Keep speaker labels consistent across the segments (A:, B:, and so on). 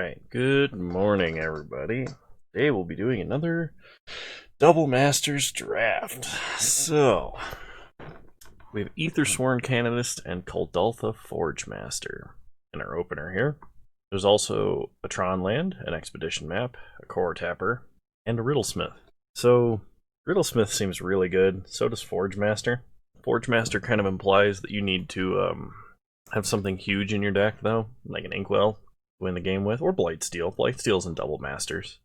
A: Alright, good morning everybody. Today we'll be doing another Double Masters draft. So, we have Aethersworn Canonist and Kuldaltha Forge Master in our opener here. There's also a Tron land, an Expedition map, a Core Tapper, and a Riddlesmith. So, Riddlesmith seems really good, so does Forge Master. Forge Master kind of implies that you need to have something huge in your deck though, like an Inkwell. Win the game with, or Blightsteel. Blightsteel's in Double Masters.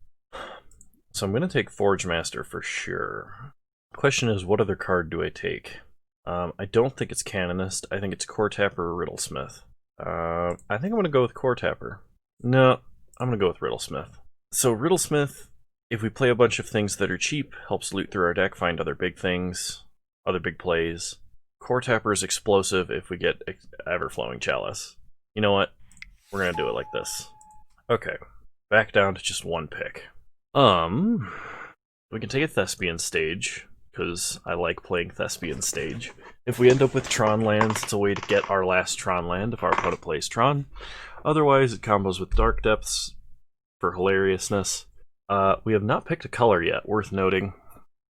A: So I'm going to take Forge Master for sure. Question is, what other card do I take? I don't think it's Canonist. I think it's Core Tapper or Riddlesmith. I think I'm going to go with Core Tapper. No, I'm going to go with Riddlesmith. So Riddlesmith, if we play a bunch of things that are cheap, helps loot through our deck, find other big things, other big plays. Core Tapper is explosive if we get Everflowing Chalice. You know what? We're gonna do it like this. Okay, back down to just one pick. We can take a Thespian stage, because I like playing Thespian stage. If we end up with Tron lands, it's a way to get our last Tron land if our opponent plays Tron. Otherwise, it combos with Dark Depths for hilariousness. We have not picked a color yet, worth noting.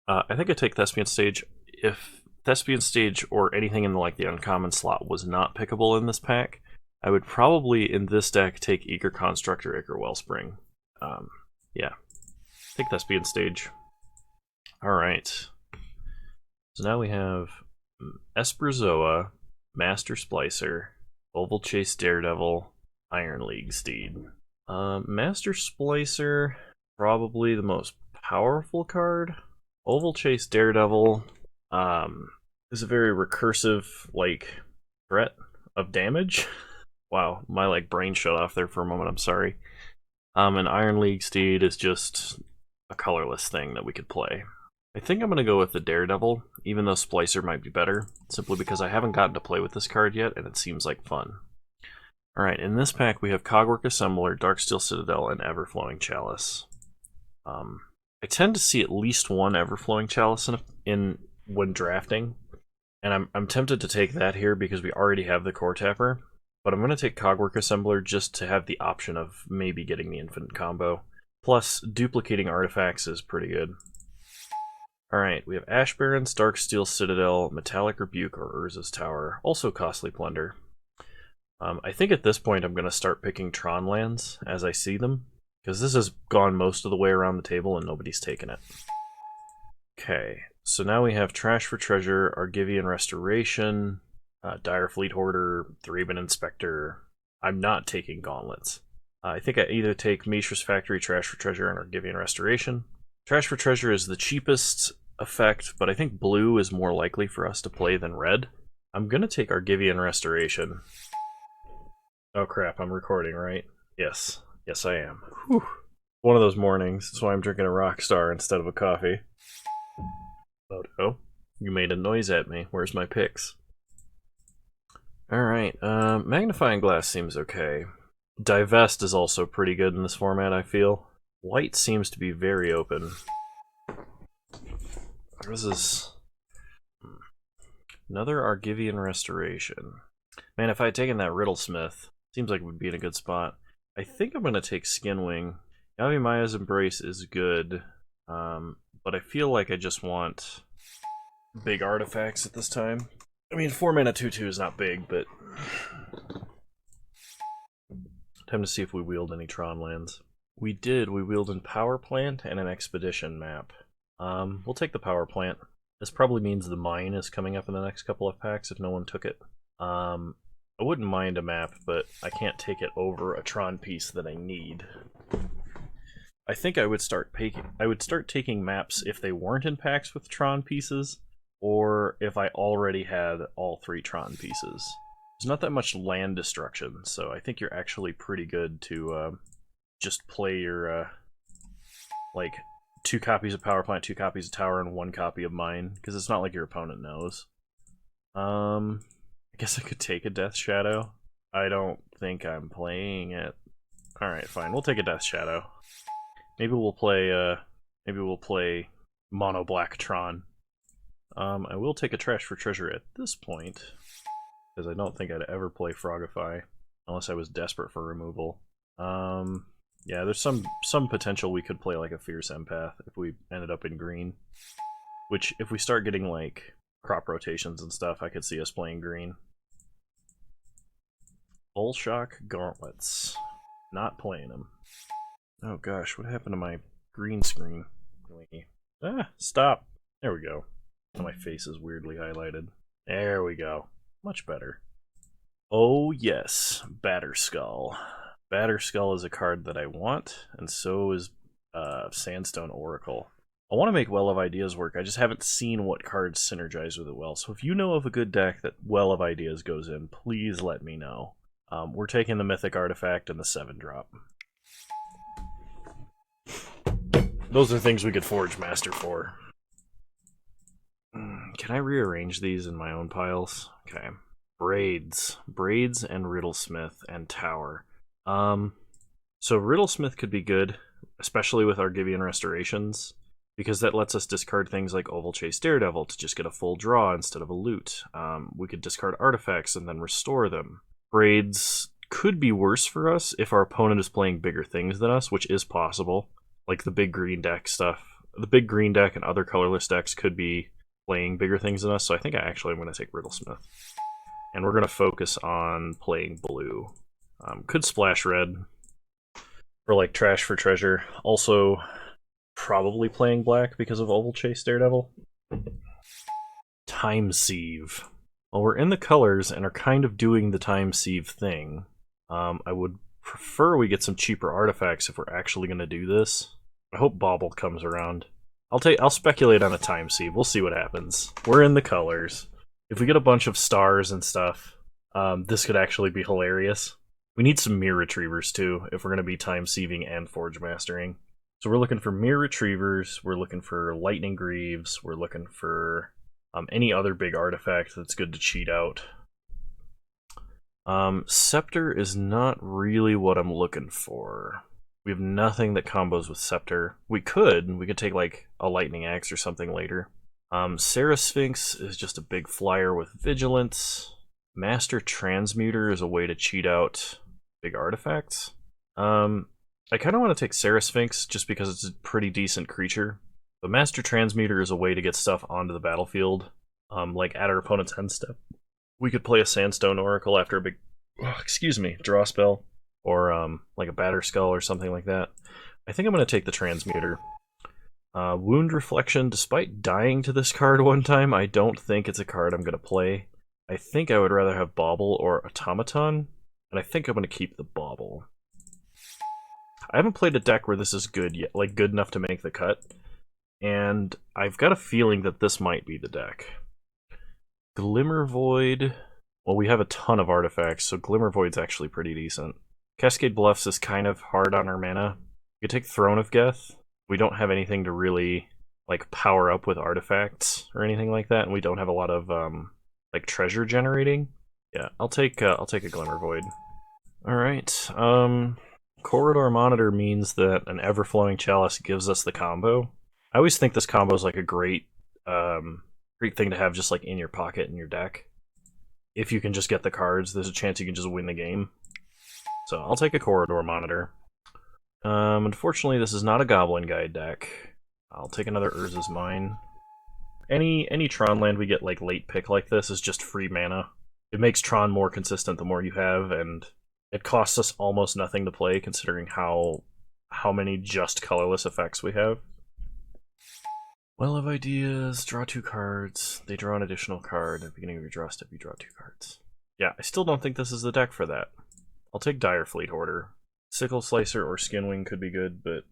A: I think I take Thespian stage. If Thespian stage or anything in the uncommon slot was not pickable in this pack, I would probably, in this deck, take Eager Construct or Ichor Wellspring. Yeah. Take Thespian stage. Alright. So now we have Esperzoa, Master Splicer, Oval Chase Daredevil, Iron League Steed. Master Splicer, probably the most powerful card. Oval Chase Daredevil is a very recursive, threat of damage. Wow, my brain shut off there for a moment, I'm sorry. And Iron League Steed is just a colorless thing that we could play. I think I'm going to go with the Daredevil, even though Splicer might be better, simply because I haven't gotten to play with this card yet, and it seems like fun. Alright, in this pack we have Cogwork Assembler, Darksteel Citadel, and Everflowing Chalice. I tend to see at least one Everflowing Chalice when drafting, and I'm tempted to take that here because we already have the Core Tapper. But I'm going to take Cogwork Assembler just to have the option of maybe getting the Infinite Combo. Plus, duplicating artifacts is pretty good. Alright, we have Ash Barrens, Darksteel Citadel, Metallic Rebuke, or Urza's Tower. Also Costly Plunder. I think at this point I'm going to start picking Tron lands as I see them, because this has gone most of the way around the table and nobody's taken it. Okay, so now we have Trash for Treasure, Argivian Restoration, Dire Fleet Hoarder, Thraben Inspector. I'm not taking Gauntlets. I think I either take Mishra's Factory, Trash for Treasure, and Argivian Restoration. Trash for Treasure is the cheapest effect, but I think blue is more likely for us to play than red. I'm gonna take Argivian Restoration. Oh crap, I'm recording, right? Yes. Yes, I am. Whew. One of those mornings. That's why I'm drinking a Rockstar instead of a coffee. Oh, you made a noise at me. Where's my picks? Alright, Magnifying Glass seems okay. Divest is also pretty good in this format, I feel. White seems to be very open. This is another Argivian Restoration. Man, if I had taken that Riddlesmith, seems like it would be in a good spot. I think I'm going to take Skinwing. Yavi Maya's Embrace is good, but I feel like I just want big artifacts at this time. I mean, 4 mana 2/2 is not big, but time to see if we wield any Tron lands. We did. We wielded Power Plant and an Expedition map. We'll take the Power Plant. This probably means the Mine is coming up in the next couple of packs if no one took it. I wouldn't mind a map, but I can't take it over a Tron piece that I need. I think I would start taking maps if they weren't in packs with Tron pieces, or if I already had all 3 Tron pieces. There's not that much land destruction, so I think you're actually pretty good to just play your 2 copies of Power Plant, 2 copies of Tower, and 1 copy of Mine, because it's not like your opponent knows. I guess I could take a Death Shadow. I don't think I'm playing it. Alright, fine, we'll take a Death Shadow. Maybe we'll play Mono Black Tron. I will take a Trash for Treasure at this point, because I don't think I'd ever play Frogify, unless I was desperate for removal. Yeah, there's some potential we could play like a Fierce Empath if we ended up in green. Which, if we start getting like crop rotations and stuff, I could see us playing green. Bull Shock Gauntlets. Not playing them. Oh gosh, what happened to my green screen? Ah, stop. There we go. My face is weirdly highlighted. There we go. Much better. Oh yes, Batterskull. Batterskull is a card that I want, and so is Sandstone Oracle. I want to make Well of Ideas work, I just haven't seen what cards synergize with it well. So if you know of a good deck that Well of Ideas goes in, please let me know. We're taking the Mythic Artifact and the 7-drop. Those are things we could Forge Master for. Can I rearrange these in my own piles? Okay. Braids and Riddlesmith and Tower. So Riddlesmith could be good, especially with Argivian Restorations, because that lets us discard things like Oval Chase Daredevil to just get a full draw instead of a loot. We could discard artifacts and then restore them. Braids could be worse for us if our opponent is playing bigger things than us, which is possible. Like the big green deck stuff. The big green deck and other colorless decks could be playing bigger things than us, so I think I actually am going to take Riddlesmith. And we're going to focus on playing blue. Could splash red for like Trash for Treasure. Also, probably playing black because of Oval Chase Daredevil. Time Sieve. Well, we're in the colors and are kind of doing the Time Sieve thing. I would prefer we get some cheaper artifacts if we're actually going to do this. I hope Bauble comes around. I'll speculate on a Time Sieve. We'll see what happens. We're in the colors. If we get a bunch of stars and stuff, this could actually be hilarious. We need some Mirror Retrievers too, if we're going to be Time Sieving and Forge Mastering. So we're looking for Mirror Retrievers, we're looking for Lightning Greaves, we're looking for any other big artifact that's good to cheat out. Scepter is not really what I'm looking for. We have nothing that combos with Scepter. We could take like a Lightning Axe or something later. Sarah Sphinx is just a big flyer with Vigilance. Master Transmuter is a way to cheat out big artifacts. I kind of want to take Sarah Sphinx just because it's a pretty decent creature. But Master Transmuter is a way to get stuff onto the battlefield, like at our opponent's end step. We could play a Sandstone Oracle after a big, draw spell, or like a Batterskull or something like that. I think I'm going to take the Transmuter. Wound Reflection, despite dying to this card one time, I don't think it's a card I'm going to play. I think I would rather have Bauble or Automaton, and I think I'm going to keep the Bauble. I haven't played a deck where this is good yet, like good enough to make the cut, and I've got a feeling that this might be the deck. Glimmer Void, well, we have a ton of artifacts, so Glimmer Void's actually pretty decent. Cascade Bluffs is kind of hard on our mana. You could take Throne of Geth. We don't have anything to really like power up with artifacts or anything like that, and we don't have a lot of like treasure generating. Yeah, I'll take a Glimmer Void. All right. Corridor Monitor means that an Everflowing Chalice gives us the combo. I always think this combo is like a great thing to have just like in your pocket in your deck. If you can just get the cards, there's a chance you can just win the game. So I'll take a Corridor Monitor. Unfortunately, this is not a Goblin Guide deck. I'll take another Urza's Mine. Any Tron land we get like late pick like this is just free mana. It makes Tron more consistent the more you have, and it costs us almost nothing to play considering how many just colorless effects we have. Well of Ideas, draw 2 cards. They draw an additional card. At the beginning of your draw step, you draw 2 cards. Yeah, I still don't think this is the deck for that. I'll take Dire Fleet Hoarder. Sickle Slicer or Skinwing could be good, but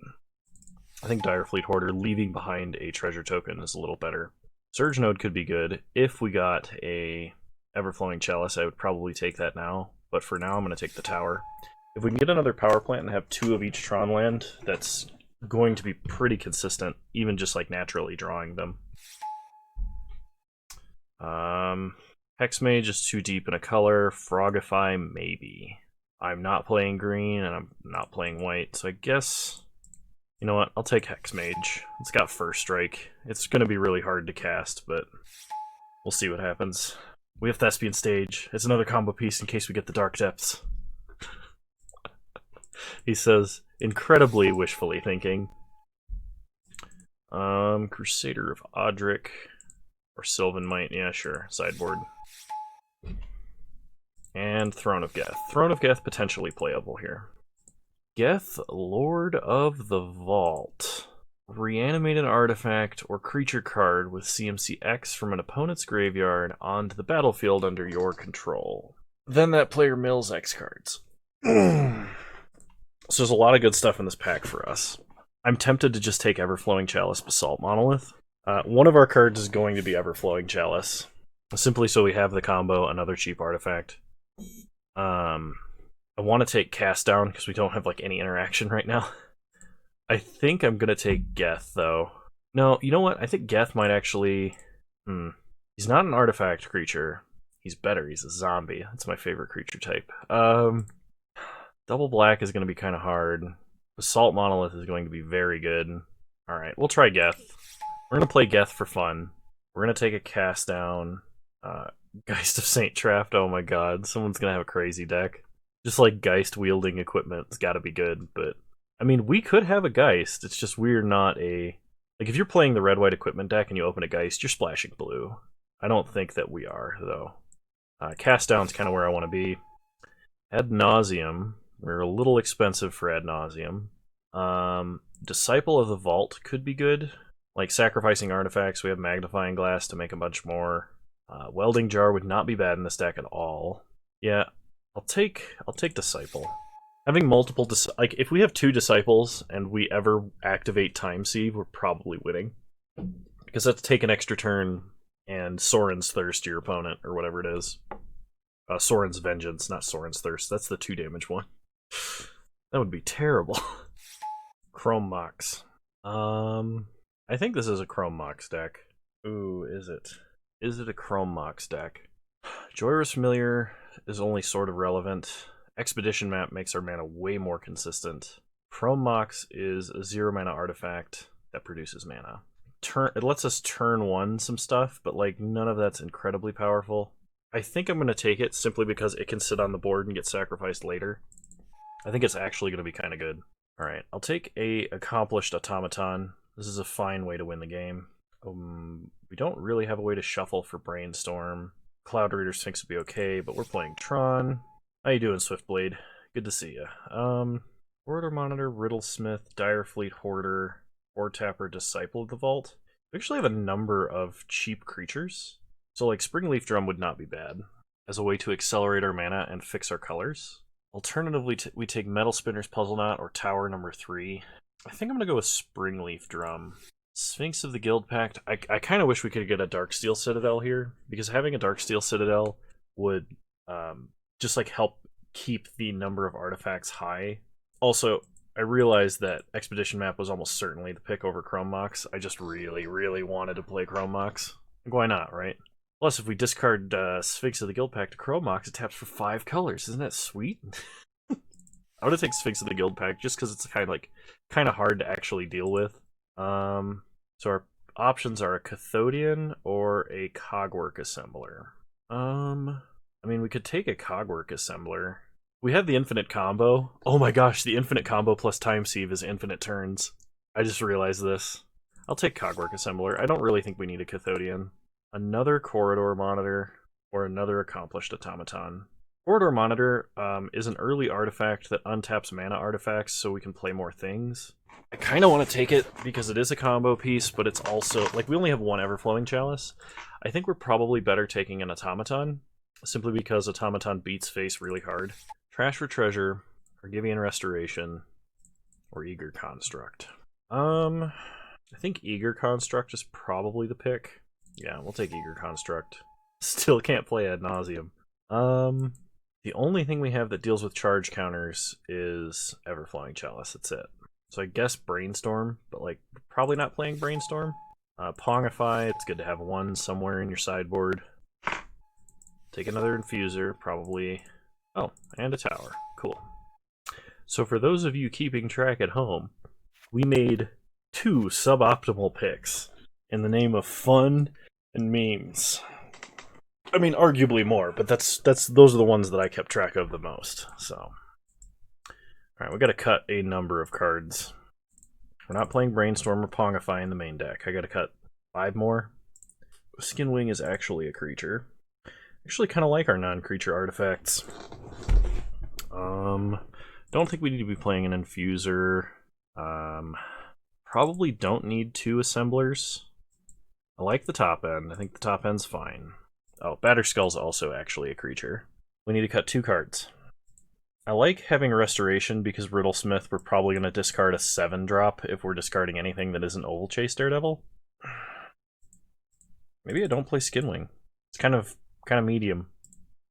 A: I think Dire Fleet Hoarder leaving behind a treasure token is a little better. Surge Node could be good. If we got a Everflowing Chalice, I would probably take that now, but for now I'm going to take the Tower. If we can get another power plant and have 2 of each Tron land, that's going to be pretty consistent, even just like naturally drawing them. Hexmage is too deep in a color. Frogify, maybe. I'm not playing green, and I'm not playing white, so I guess, you know what, I'll take Hexmage. It's got First Strike. It's going to be really hard to cast, but we'll see what happens. We have Thespian Stage. It's another combo piece in case we get the Dark Depths. He says, incredibly wishfully thinking. Crusader of Odric. Or Sylvan Might, yeah, sure. Sideboard. And Throne of Geth. Throne of Geth potentially playable here. Geth, Lord of the Vault. Reanimate an artifact or creature card with CMC X from an opponent's graveyard onto the battlefield under your control. Then that player mills X cards. So there's a lot of good stuff in this pack for us. I'm tempted to just take Everflowing Chalice Basalt Monolith. One of our cards is going to be Everflowing Chalice, simply so we have the combo, another cheap artifact. I want to take Cast Down because we don't have like any interaction right now. I think I'm going to take Geth, though. No, you know what? I think Geth might actually... He's not an artifact creature. He's better. He's a zombie. That's my favorite creature type. Double black is going to be kind of hard. Basalt Monolith is going to be very good. Alright, we'll try Geth. We're going to play Geth for fun. We're going to take a Cast Down. Geist of Saint Traft, oh my god. Someone's going to have a crazy deck. Just like Geist wielding equipment, it's got to be good, but... I mean, we could have a Geist, it's just we're not a... Like, if you're playing the red-white equipment deck and you open a Geist, you're splashing blue. I don't think that we are, though. Cast Down's kind of where I want to be. Ad Nauseam. We're a little expensive for Ad Nauseam. Disciple of the Vault could be good. Like, sacrificing artifacts, we have Magnifying Glass to make a bunch more. Welding Jar would not be bad in this deck at all. Yeah, I'll take Disciple. Having multiple... like, if we have 2 Disciples and we ever activate Time Sieve, we're probably winning. Because that's take an extra turn and Sorin's Thirst to your opponent, or whatever it is. Sorin's Vengeance, not Sorin's Thirst. That's the 2 damage one. That would be terrible. Chrome Mox. I think this is a Chrome Mox deck. Ooh, is it? Is it a Chrome Mox deck? Joyous Familiar is only sort of relevant. Expedition Map makes our mana way more consistent. Chrome Mox is a 0 mana artifact that produces mana. It lets us turn 1 some stuff, but like none of that's incredibly powerful. I think I'm going to take it simply because it can sit on the board and get sacrificed later. I think it's actually going to be kind of good. Alright, I'll take a Accomplished Automaton. This is a fine way to win the game. We don't really have a way to shuffle for Brainstorm. Cloud Reader Sphinx would be okay, but we're playing Tron. How you doing, Swiftblade? Good to see ya. Order Monitor, Riddlesmith, Direfleet Hoarder, Tapper, Disciple of the Vault. We actually have a number of cheap creatures. So like Springleaf Drum would not be bad as a way to accelerate our mana and fix our colors. Alternatively, we take Metal Spinner's Puzzle Knot or Tower number 3. I think I'm going to go with Springleaf Drum. Sphinx of the Guild Pact. I kind of wish we could get a Darksteel Citadel here, because having a Darksteel Citadel would just like help keep the number of artifacts high. Also, I realized that Expedition Map was almost certainly the pick over Chrome Mox. I just really, really wanted to play Chrome Mox. Like, why not, right? Plus, if we discard Sphinx of the Guild Pact to Chrome Mox, it taps for 5 colors. Isn't that sweet? I would have taken Sphinx of the Guild Pact just because it's kind of hard to actually deal with. So our options are a Cathodian or a Cogwork Assembler. I mean, we could take a Cogwork Assembler. We have the infinite combo. Oh my gosh, the infinite combo plus Time Sieve is infinite turns. I just realized this. I'll take Cogwork Assembler. I don't really think we need a Cathodian. Another Corridor Monitor or another Accomplished Automaton. Corridor Monitor is an early artifact that untaps mana artifacts so we can play more things. I kind of want to take it because it is a combo piece, but it's also... like, we only have 1 Everflowing Chalice. I think we're probably better taking an Automaton, simply because Automaton beats face really hard. Trash for Treasure, Argivian Restoration, or Eager Construct. I think Eager Construct is probably the pick. Yeah, we'll take Eager Construct. Still can't play Ad Nauseam. The only thing we have that deals with charge counters is Everflowing Chalice. That's it. So I guess Brainstorm, but like probably not playing Brainstorm. Pongify, it's good to have 1 somewhere in your sideboard. Take another Infuser, probably. Oh, and a Tower. Cool. So for those of you keeping track at home, we made 2 suboptimal picks in the name of fun and memes. I mean, arguably more, but those are the ones that I kept track of the most. So, all Alright, we gotta cut a number of cards. We're not playing Brainstorm or Pongify in the main deck. I gotta cut 5 more. Skinwing is actually a creature. Actually kind of like our non-creature artifacts. Don't think we need to be playing an Infuser. Probably don't need 2 Assemblers. I like the top end. I think the top end's fine. Oh, Batterskull's also actually a creature. We need to cut 2 cards. I like having Restoration because Riddlesmith, we're probably going to discard a 7-drop if we're discarding anything that isn't Oval Chase Daredevil. Maybe I don't play Skinwing. It's kind of medium.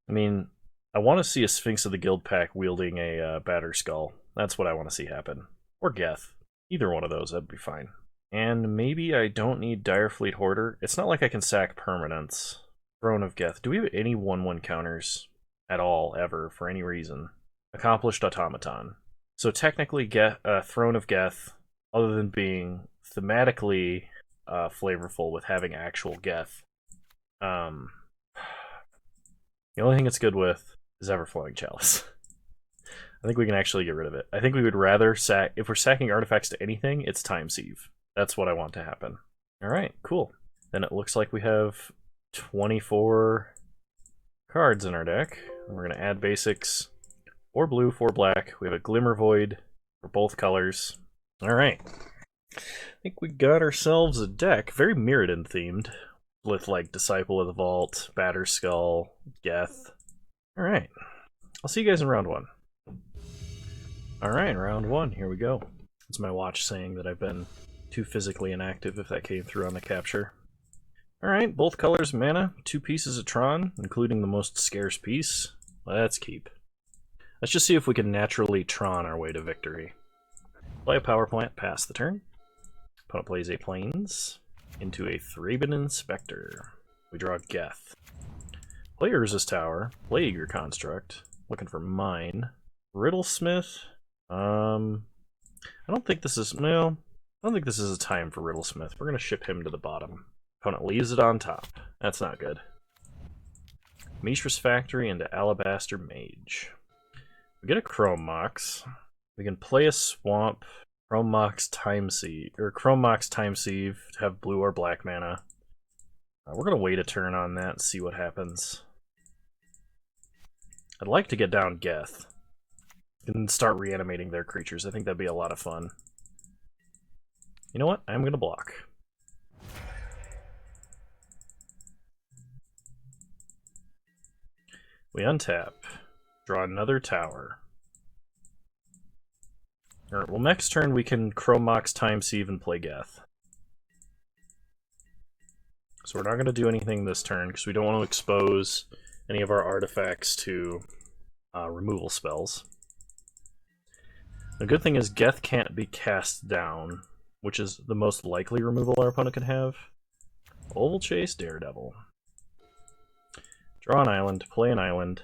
A: I mean, I want to see a Sphinx of the Guild Pack wielding a Batterskull. That's what I want to see happen. Or Geth. Either one of those, that'd be fine. And maybe I don't need Direfleet Hoarder. It's not like I can sack permanents. Throne of Geth. Do we have any 1/1 counters at all, ever, for any reason? Accomplished Automaton. So technically, Throne of Geth, other than being thematically flavorful with having actual Geth, the only thing it's good with is Everflowing Chalice. I think we can actually get rid of it. I think we would rather sack, if we're sacking artifacts to anything, it's Time Sieve. That's what I want to happen. Alright, cool. Then it looks like we have 24 cards in our deck. And we're going to add basics. 4 blue, 4 black. We have a Glimmer Void for both colors. Alright. I think we got ourselves a deck, very Mirrodin themed, with like Disciple of the Vault, Batterskull, Geth. Alright. I'll see you guys in round 1. Alright, round 1, here we go. It's my watch saying that I've been too physically inactive, if that came through on the capture. Alright, both colors mana, 2 pieces of Tron, including the most scarce piece. Let's keep. Let's just see if we can naturally Tron our way to victory. Play a power plant, pass the turn. Opponent plays a Plains into a Thraben Inspector. We draw Geth. Play Urza's Tower, play Eager Construct, looking for mine. Riddlesmith. I don't think this is, well, I don't think this is a time for Riddlesmith. We're going to ship him to the bottom. Opponent leaves it on top. That's not good. Mishra's Factory into Alabaster Mage. We get a Chrome Mox. We can play a Swamp, Chrome Mox Time Sieve, or Chrome Mox Time Sieve to have blue or black mana. We're going to wait a turn on that and see what happens. I'd like to get down Geth and start reanimating their creatures. I think that'd be a lot of fun. You know what? I'm going to block. We untap. Draw another tower. Alright, well next turn we can Chrome Mox Time Sieve and play Geth. So we're not going to do anything this turn because we don't want to expose any of our artifacts to removal spells. The good thing is Geth can't be cast down, which is the most likely removal our opponent can have. Oval Chase Daredevil. Draw an island, play an island.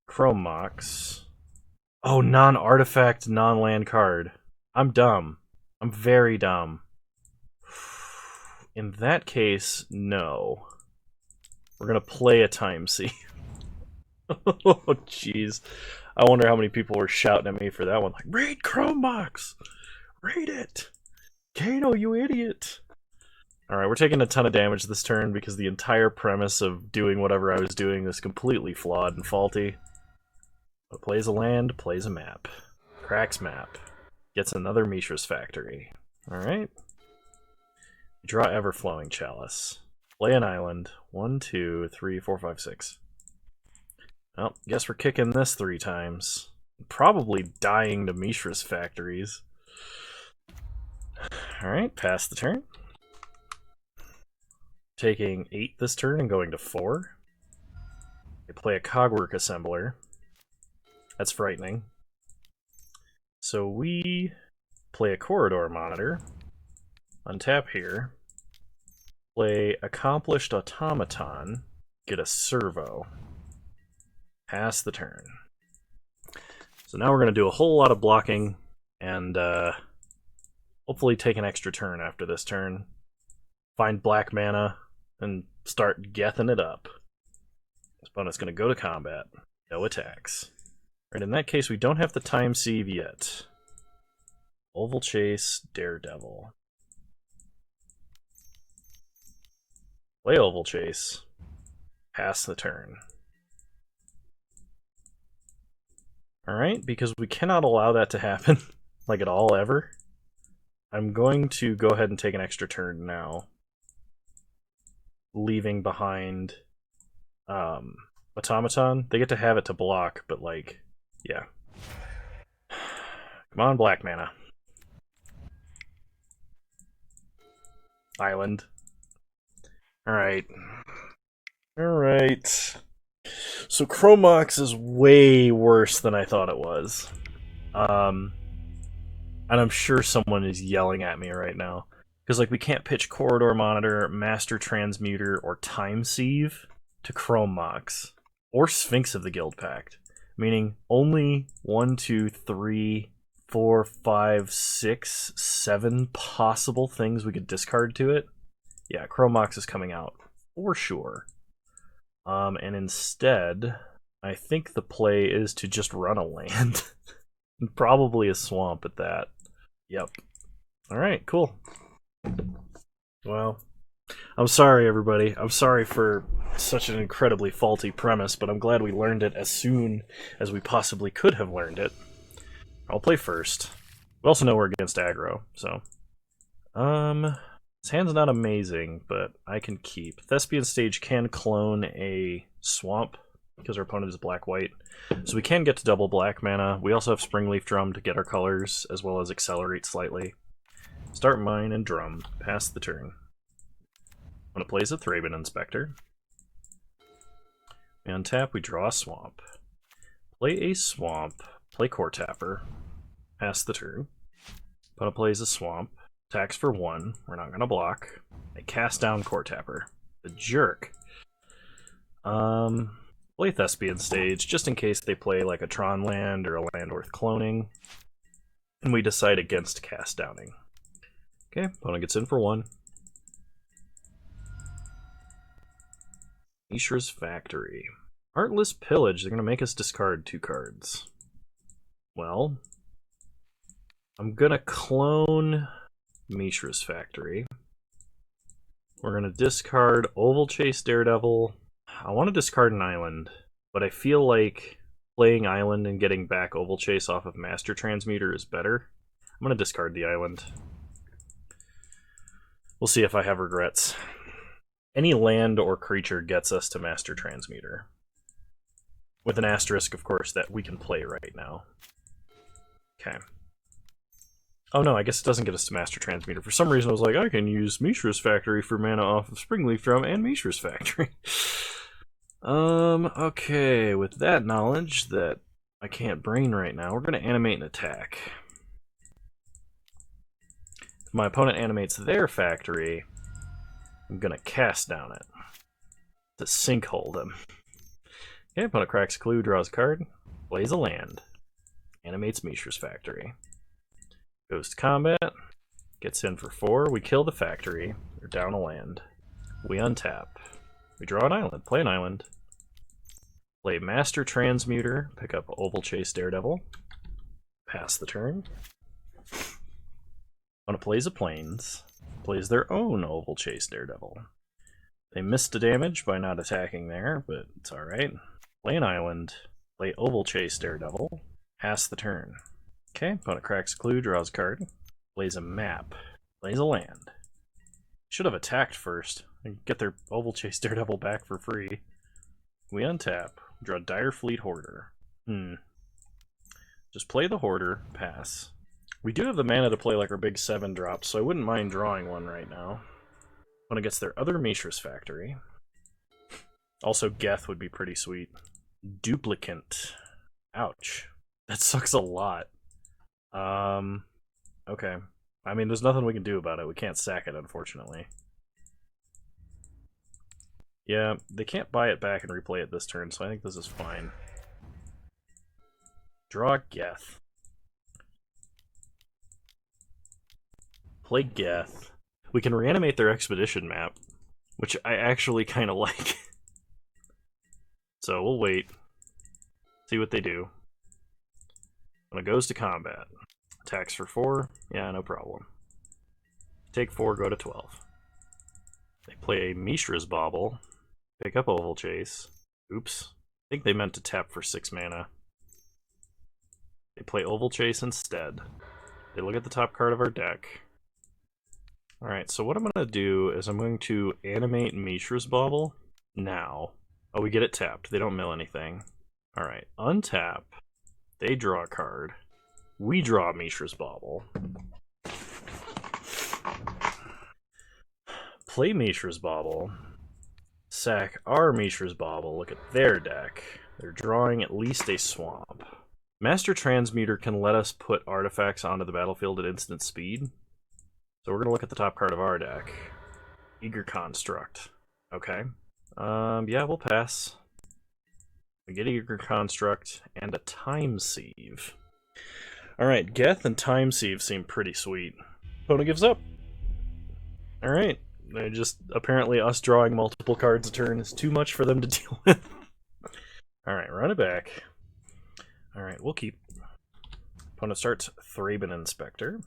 A: Chrome Mox. Oh, non-artifact, non-land card. I'm dumb. I'm very dumb. In that case, no. We're gonna play a Time Sieve. Oh, jeez. I wonder how many people were shouting at me for that one. Like, raid Chrome Mox! Raid it! Kano, you idiot! Alright, we're taking a ton of damage this turn because the entire premise of doing whatever I was doing is completely flawed and faulty. But plays a land, plays a map. Cracks map. Gets another Mishra's Factory. Alright. Draw Everflowing Chalice. Play an island. 1, 2, 3, 4, 5, 6. Well, guess we're kicking this 3 times. Probably dying to Mishra's Factories. Alright, pass the turn. Taking 8 this turn and going to 4. They play a Cogwork Assembler. That's frightening. So we play a Corridor Monitor. Untap here. Play Accomplished Automaton. Get a Servo. Pass the turn. So now we're going to do a whole lot of blocking and hopefully take an extra turn after this turn. Find black mana and start gething it up. This opponent's going to go to combat. No attacks. Right, in that case, we don't have the time sieve yet. Oval Chase, Daredevil. Play Oval Chase. Pass the turn. Alright, because we cannot allow that to happen, like at all, ever, I'm going to go ahead and take an extra turn now. Leaving behind Automaton. They get to have it to block, but like, yeah. Come on, black mana. Island. Alright. Alright. So Chromox is way worse than I thought it was. And I'm sure someone is yelling at me right now. Because like we can't pitch Corridor Monitor, Master Transmuter, or Time Sieve to Chromox. Or Sphinx of the Guild Pact. Meaning only 1, 2, 3, 4, 5, 6, 7 possible things we could discard to it. Yeah, Chromox is coming out for sure. And instead, I think the play is to just run a land. Probably a swamp at that. Yep. Alright, cool. Well, I'm sorry, everybody. I'm sorry for such an incredibly faulty premise, but I'm glad we learned it as soon as we possibly could have learned it. I'll play first. We also know we're against aggro, so... His hand's not amazing, but I can keep. Thespian Stage can clone a swamp, because our opponent is black-white. So we can get to double black mana. We also have Springleaf Drum to get our colors, as well as accelerate slightly. Start mine and drum. Pass the turn. When it plays a Thraben Inspector. We untap, we draw a swamp. Play a swamp. Play Core Tapper. Pass the turn. Opponent plays a swamp. Attacks for 1. We're not going to block. I cast down Core Tapper. The jerk. Play Thespian Stage, just in case they play like a Tron land or a land worth cloning. And we decide against cast downing. Okay, opponent gets in for 1. Mishra's Factory. Heartless Pillage, they're going to make us discard 2 cards. Well, I'm going to clone Mishra's Factory. We're going to discard Oval Chase Daredevil. I want to discard an island, but I feel like playing island and getting back Oval Chase off of Master Transmuter is better. I'm going to discard the island. We'll see if I have regrets. Any land or creature gets us to Master Transmuter. With an asterisk, of course, that we can play right now. Okay. Oh no, I guess it doesn't get us to Master Transmuter. For some reason I was like, I can use Mishra's Factory for mana off of Springleaf Drum and Mishra's Factory. Okay, with that knowledge that I can't brain right now, we're going to animate an attack. If my opponent animates their factory, I'm going to cast down it to sinkhole them. Okay, opponent cracks a clue, draws a card, plays a land, animates Mishra's Factory. Goes to combat, gets in for 4, we kill the factory, we're down a land. We untap. We draw an island, play an island. Play Master Transmuter, pick up Oval Chase Daredevil. Pass the turn. Opponent plays a Plains, plays their own Oval Chase Daredevil. They missed the damage by not attacking there, but it's alright. Play an island, play Oval Chase Daredevil, pass the turn. Okay, opponent cracks a clue, draws a card, plays a map, plays a land. Should have attacked first and get their Oval Chase Daredevil back for free. We untap, draw Dire Fleet Hoarder. Just play the Hoarder, pass. We do have the mana to play like our big 7 drops, so I wouldn't mind drawing one right now. Opponent gets their other Mishra's Factory. Also, Geth would be pretty sweet. Duplicant. Ouch. That sucks a lot. Okay. I mean, there's nothing we can do about it. We can't sack it, unfortunately. Yeah, they can't buy it back and replay it this turn, so I think this is fine. Draw Geth. Play Geth. We can reanimate their Expedition map, which I actually kind of like. So we'll wait. See what they do. When it goes to combat, attacks for 4. Yeah, no problem. Take 4, go to 12. They play a Mishra's Bauble. Pick up Oval Chase. Oops. I think they meant to tap for 6 mana. They play Oval Chase instead. They look at the top card of our deck. Alright, so what I'm going to do is I'm going to animate Mishra's Bauble now. Oh, we get it tapped. They don't mill anything. Alright, untap. They draw a card. We draw Mishra's Bauble. Play Mishra's Bauble. Sack our Mishra's Bauble. Look at their deck. They're drawing at least a swamp. Master Transmuter can let us put artifacts onto the battlefield at instant speed. So we're going to look at the top card of our deck. Eager Construct. Okay. Yeah, we'll pass. We get Eager Construct and a Time Sieve. Alright, Geth and Time Sieve seem pretty sweet. Opponent gives up. Alright. They just, apparently us drawing multiple cards a turn is too much for them to deal with. Alright, run it back. Alright, we'll keep. Opponent starts Thraben Inspector.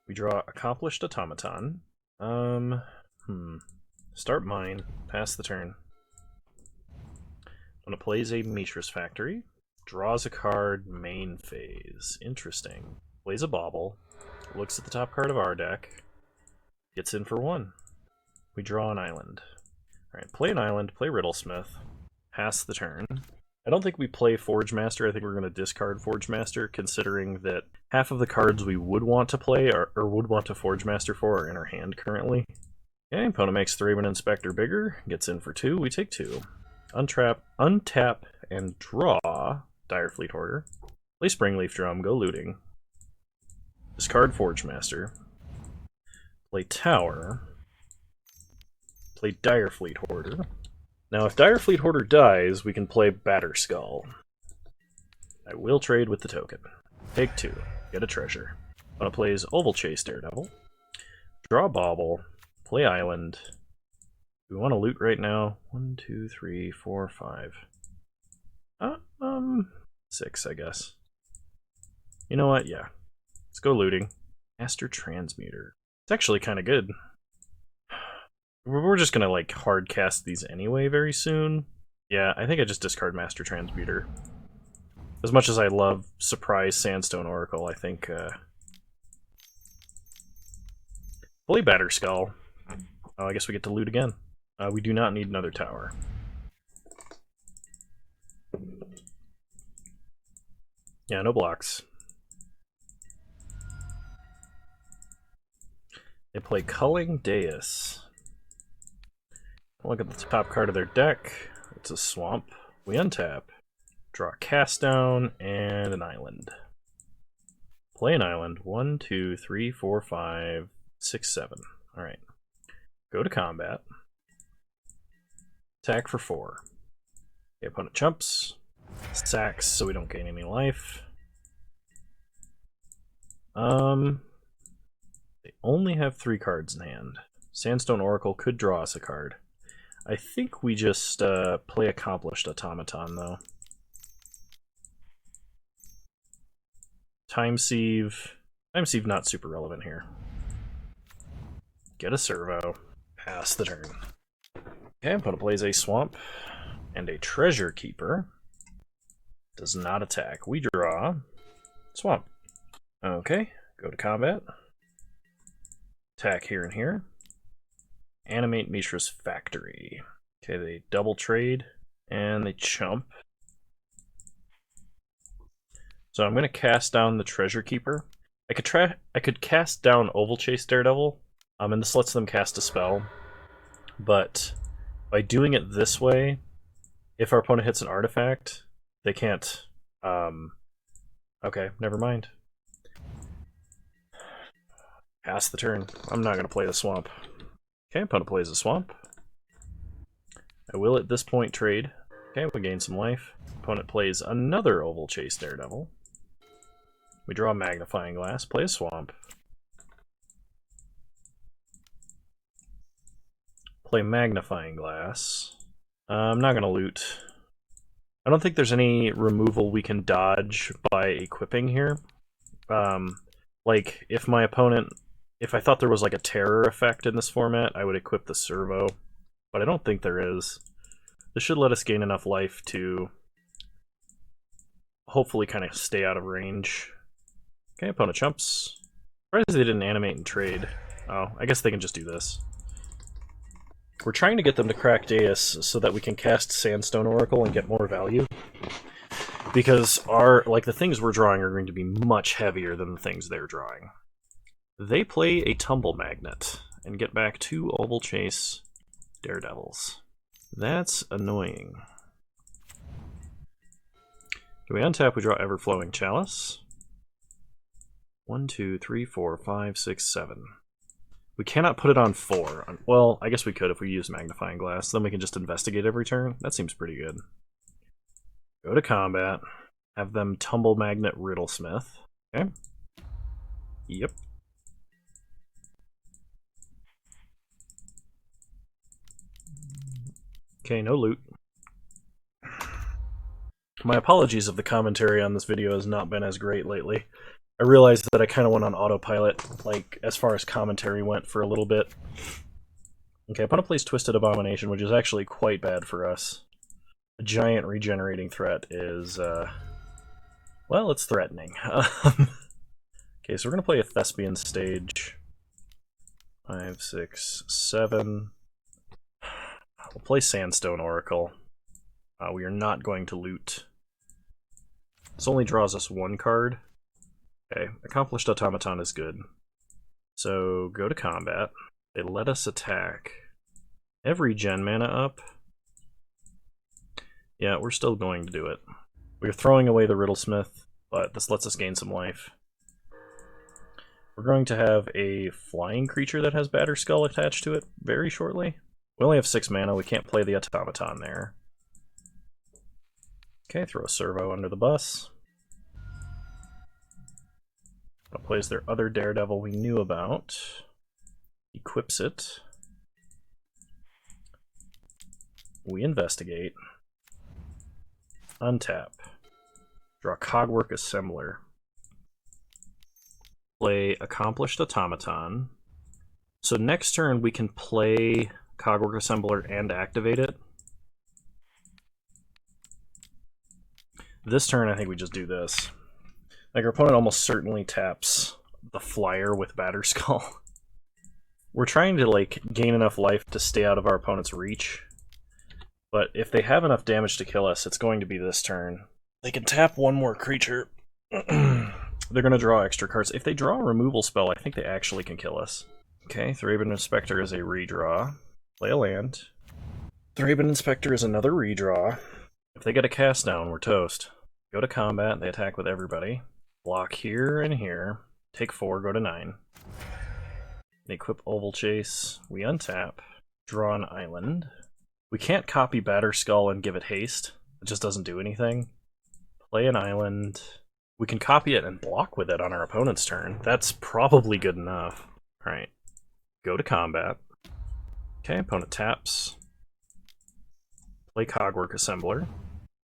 A: We draw Accomplished Automaton. Start mine. Pass the turn. Opponent plays a Mishra's Factory. Draws a card, main phase. Interesting. Plays a Bauble. Looks at the top card of our deck. Gets in for 1. We draw an island. Alright, play an island, play Riddlesmith. Pass the turn. I don't think we play Forge Master. I think we're going to discard Forge Master, considering that half of the cards we would want to play or would want to Forge Master for are in our hand currently. Okay, opponent makes Thraben Inspector bigger, gets in for 2, we take 2. Untap, and draw Direfleet Hoarder. Play Springleaf Drum, go looting. Discard Forge Master. Play Tower. Play Direfleet Hoarder. Now, if Direfleet Hoarder dies, we can play Batterskull. I will trade with the token. Take 2. Get a treasure. Opponent plays Oval Chase Daredevil. Draw a Bauble. Play Island. Do we want to loot right now? 1, 2, 3, 4, 5. 6, I guess. You know what? Yeah. Let's go looting. Master Transmuter. It's actually kind of good. We're just gonna, like, hard cast these anyway very soon. Yeah, I think I just discard Master Transmuter. As much as I love Surprise Sandstone Oracle, I think, play Batterskull. Oh, I guess we get to loot again. We do not need another tower. Yeah, no blocks. They play Culling Dais. Look at the top card of their deck. It's a swamp. We untap. Draw a Cast Down and an island. Play an island. 1, 2, 3, 4, 5, 6, 7. Alright. Go to combat. Attack for 4. The opponent chumps. Sacks so we don't gain any life. They only have 3 cards in hand. Sandstone Oracle could draw us a card. I think we just play Accomplished Automaton, though. Time Sieve. Time Sieve not super relevant here. Get a Servo. Pass the turn. Okay, opponent plays a Swamp and a Treasure Keeper. Does not attack. We draw Swamp. Okay, go to combat. Attack here and here. Animate Mishra's Factory. Okay, they double trade and they chump. So I'm going to cast down the Treasure Keeper. I could cast down Oval Chase Daredevil, and this lets them cast a spell. But by doing it this way, if our opponent hits an artifact, they can't. Okay, never mind. Pass the turn. I'm not going to play the Swamp. Okay, opponent plays a Swamp. I will at this point trade. Okay, we gain some life. Opponent plays another Oval Chase Daredevil. We draw a Magnifying Glass, play a Swamp. Play Magnifying Glass. I'm not going to loot. I don't think there's any removal we can dodge by equipping here. Like, if my opponent... If I thought there was like a terror effect in this format, I would equip the servo. But I don't think there is. This should let us gain enough life to hopefully kind of stay out of range. Okay, opponent chumps. Surprised they didn't animate and trade. Oh, I guess they can just do this. We're trying to get them to crack Deus so that we can cast Sandstone Oracle and get more value. Because the things we're drawing are going to be much heavier than the things they're drawing. They play a Tumble Magnet and get back 2 Oval Chase Daredevils. That's annoying. Do we untap? We draw Everflowing Chalice. 1, 2, 3, 4, 5, 6, 7. We cannot put it on 4. Well, I guess we could if we use Magnifying Glass. Then we can just investigate every turn. That seems pretty good. Go to combat. Have them Tumble Magnet Riddlesmith. Okay. Yep. Okay, no loot. My apologies if the commentary on this video has not been as great lately. I realized that I kind of went on autopilot, like, as far as commentary went for a little bit. Okay, opponent plays Twisted Abomination, which is actually quite bad for us. A giant regenerating threat is, well, it's threatening. Okay, so we're going to play a Thespian Stage. 5, 6, 7... We'll play Sandstone Oracle. We are not going to loot. This only draws us 1 card. Okay, Accomplished Automaton is good. So, go to combat. They let us attack. Every gen mana up. Yeah, we're still going to do it. We're throwing away the Riddlesmith, but this lets us gain some life. We're going to have a flying creature that has Batterskull attached to it very shortly. We only have 6 mana, we can't play the Automaton there. Okay, throw a servo under the bus. Plays their other Daredevil we knew about. Equips it. We investigate. Untap. Draw Cogwork Assembler. Play Accomplished Automaton. So next turn we can play Cogwork Assembler and activate it. This turn I think we just do this. Like, our opponent almost certainly taps the flyer with Batterskull. We're trying to, like, gain enough life to stay out of our opponent's reach. But if they have enough damage to kill us, it's going to be this turn. They can tap 1 more creature. They're going to draw extra cards. If they draw a removal spell, I think they actually can kill us. Okay, Thraben Inspector is a redraw. Play a land. Thraben Inspector is another redraw. If they get a cast down, we're toast. Go to combat, they attack with everybody. Block here and here. Take 4, go to 9. They equip Oval Chase. We untap. Draw an island. We can't copy Batterskull and give it haste. It just doesn't do anything. Play an island. We can copy it and block with it on our opponent's turn. That's probably good enough. Alright. Go to combat. Okay, opponent taps. Play Cogwork Assembler.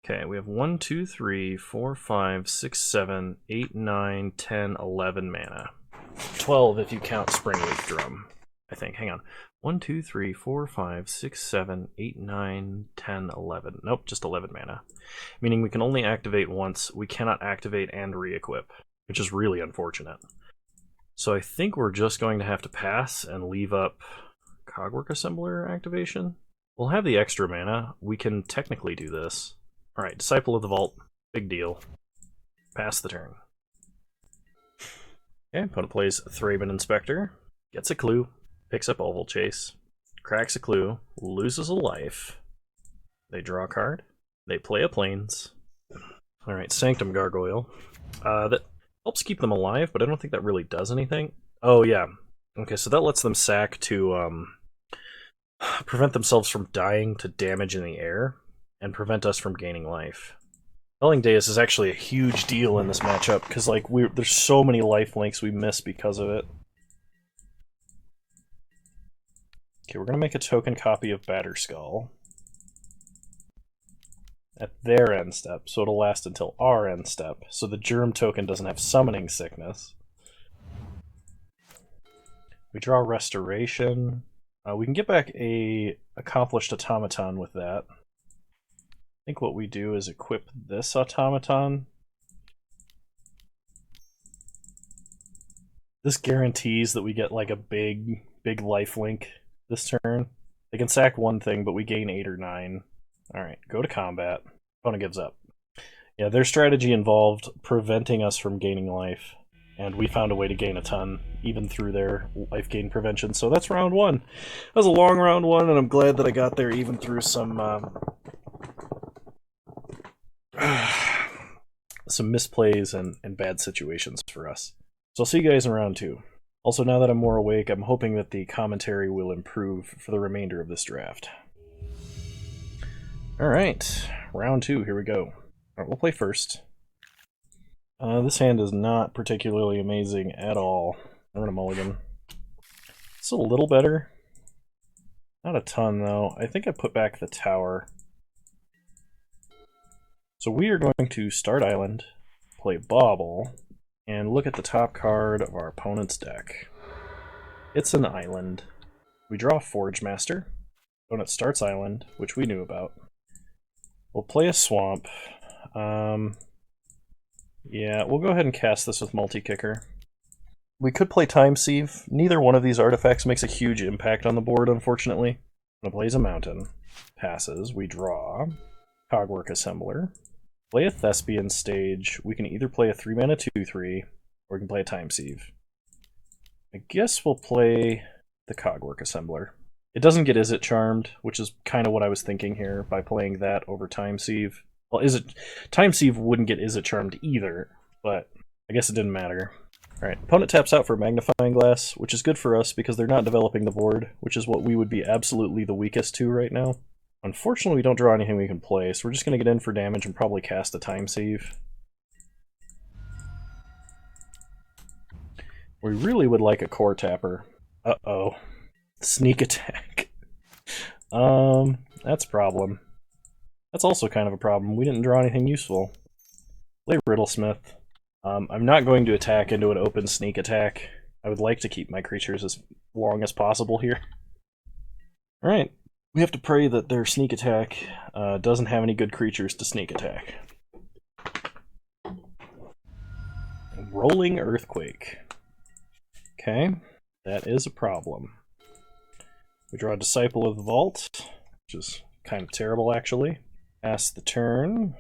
A: Okay, we have 1, 2, 3, 4, 5, 6, 7, 8, 9, 10, 11 mana. 12 if you count Springleaf Drum, I think. Hang on. 1, 2, 3, 4, 5, 6, 7, 8, 9, 10, 11. Nope, just 11 mana. Meaning we can only activate once. We cannot activate and re-equip, which is really unfortunate. So I think we're just going to have to pass and leave up Cogwork Assembler activation. We'll have the extra mana. We can technically do this. Alright, Disciple of the Vault. Big deal. Pass the turn. Okay, opponent plays Thraben Inspector. Gets a clue. Picks up Oval Chase. Cracks a clue. Loses a life. They draw a card. They play a Plains. Alright, Sanctum Gargoyle. That helps keep them alive, but I don't think that really does anything. Oh, yeah. Okay, so that lets them sack to prevent themselves from dying to damage in the air, and prevent us from gaining life. Felling Deus is actually a huge deal in this matchup, because like there's so many life links we miss because of it. Okay, we're going to make a token copy of Batterskull. at their end step, so it'll last until our end step, so the germ token doesn't have summoning sickness. We draw Restoration. We can get back a accomplished automaton with that. I think what we do is equip this automaton. This guarantees that we get like a big life link this turn. They can sack one thing, but we gain 8 or 9. Alright, go to combat. Opponent gives up. Yeah, their strategy involved preventing us from gaining life, and we found a way to gain a ton, even through their life gain prevention. So that's round 1. That was a long round 1, and I'm glad that I got there even through some some misplays and bad situations for us. So I'll see you guys in round 2. Also, now that I'm more awake, I'm hoping that the commentary will improve for the remainder of this draft. Alright, round 2, here we go. Alright, we'll play first. This hand is not particularly amazing at all. I'm gonna mulligan. It's a little better. Not a ton, though. I think I put back the tower. So we are going to start island, play bauble, and look at the top card of our opponent's deck. It's an island. We draw Forge Master. Opponent starts island, which we knew about. We'll play a swamp. Yeah, we'll go ahead and cast this with multi-kicker. We could play Time Sieve. Neither one of these artifacts makes a huge impact on the board, unfortunately. Opponent plays a mountain. Passes. We draw. Cogwork Assembler. Play a Thespian Stage. We can either play a 3-mana 2/3, or we can play a Time Sieve. I guess we'll play the Cogwork Assembler. It doesn't get Is It Charmed, which is kind of what I was thinking here by playing that over Time Sieve. Well, Time Sieve wouldn't get Is It Charmed either, but I guess it didn't matter. Alright, opponent taps out for Magnifying Glass, which is good for us because they're not developing the board, which is what we would be absolutely the weakest to right now. Unfortunately, we don't draw anything we can play, so we're just going to get in for damage and probably cast a Time Sieve. We really would like a Core Tapper. Uh-oh. Sneak Attack. That's a problem. That's also kind of a problem. We didn't draw anything useful. Play Riddlesmith. I'm not going to attack into an open sneak attack. I would like to keep my creatures as long as possible here. Alright. We have to pray that their sneak attack doesn't have any good creatures to sneak attack. Rolling Earthquake. Okay, that is a problem. We draw a Disciple of the Vault, which is kind of terrible actually. Pass the turn.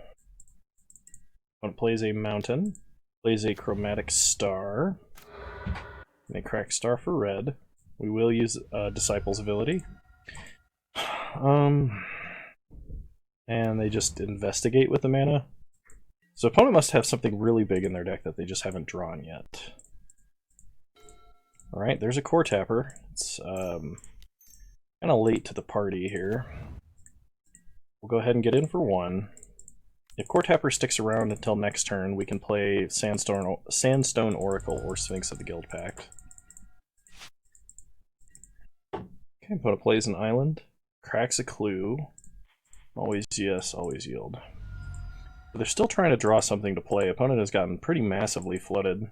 A: Opponent plays a mountain. Plays a Chromatic Star. And a Cracked Star for red. We will use Disciple's ability. And they just investigate with the mana. So opponent must have something really big in their deck that they just haven't drawn yet. Alright, there's a Core Tapper. It's kind of late to the party here. We'll go ahead and get in for 1. If Core Tapper sticks around until next turn, we can play Sandstone Oracle or Sphinx of the Guild Pact. Okay, opponent plays an island. Cracks a Clue. Always yes, always yield. But they're still trying to draw something to play. Opponent has gotten pretty massively flooded.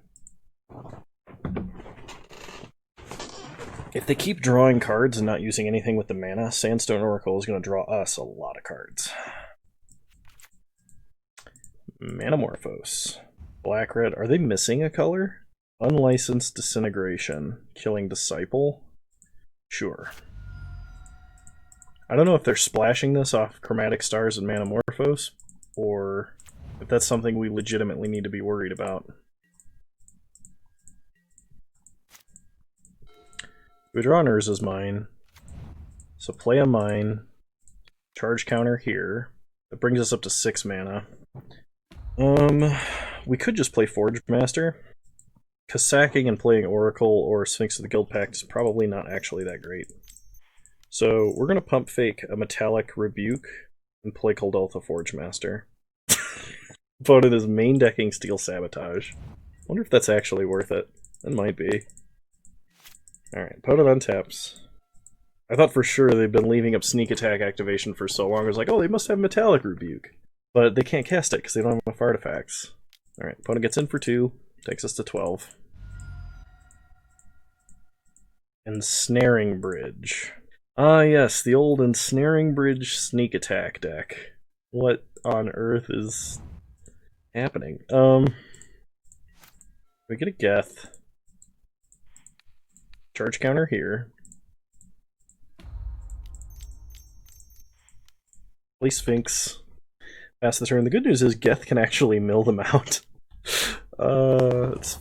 A: If they keep drawing cards and not using anything with the mana, Sandstone Oracle is going to draw us a lot of cards. Manamorphose. Black-red. Are they missing a color? Unlicensed Disintegration. Killing Disciple? Sure. I don't know if they're splashing this off Chromatic Stars and Manamorphose, or if that's something we legitimately need to be worried about. We draw an Urza's Mine, so play a mine, charge counter here. That brings us up to 6 mana. We could just play Forge Master, because sacking and playing Oracle or Sphinx of the Guild Pact is probably not actually that great. So we're going to pump fake a Metallic Rebuke and play Kuldaltha Forge Master. Opponent is main decking Steel Sabotage. Wonder if that's actually worth it. It might be. Alright, opponent untaps. I thought for sure they'd been leaving up Sneak Attack activation for so long. I was like, oh, they must have Metallic Rebuke. But they can't cast it because they don't have enough artifacts. Alright, opponent gets in for 2, takes us to 12. Ensnaring Bridge. Ah yes, the old Ensnaring Bridge sneak attack deck. What on earth is happening? We get a Geth. Charge counter here. Play Sphinx. Pass the turn. The good news is Geth can actually mill them out.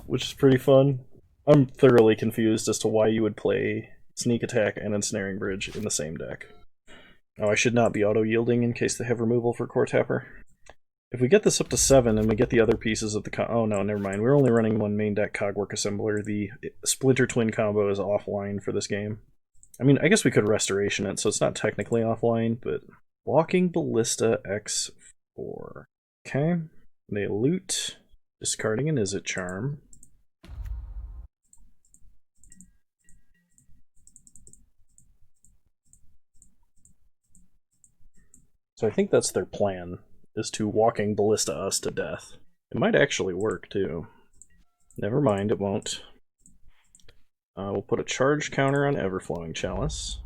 A: Which is pretty fun. I'm thoroughly confused as to why you would play Sneak Attack and Ensnaring Bridge in the same deck. Oh, I should not be auto-yielding in case they have removal for Core Tapper. If we get this up to 7 and we get the other pieces of the oh no, never mind. We're only running one main deck Cogwork Assembler. The Splinter Twin combo is offline for this game. I mean, I guess we could Restoration it, so it's not technically offline, but... Walking Ballista X4. Okay. They loot, discarding an Izzet Charm. So I think that's their plan, is to Walking Ballista us to death. It might actually work, too. Never mind, it won't. We'll put a charge counter on Everflowing Chalice.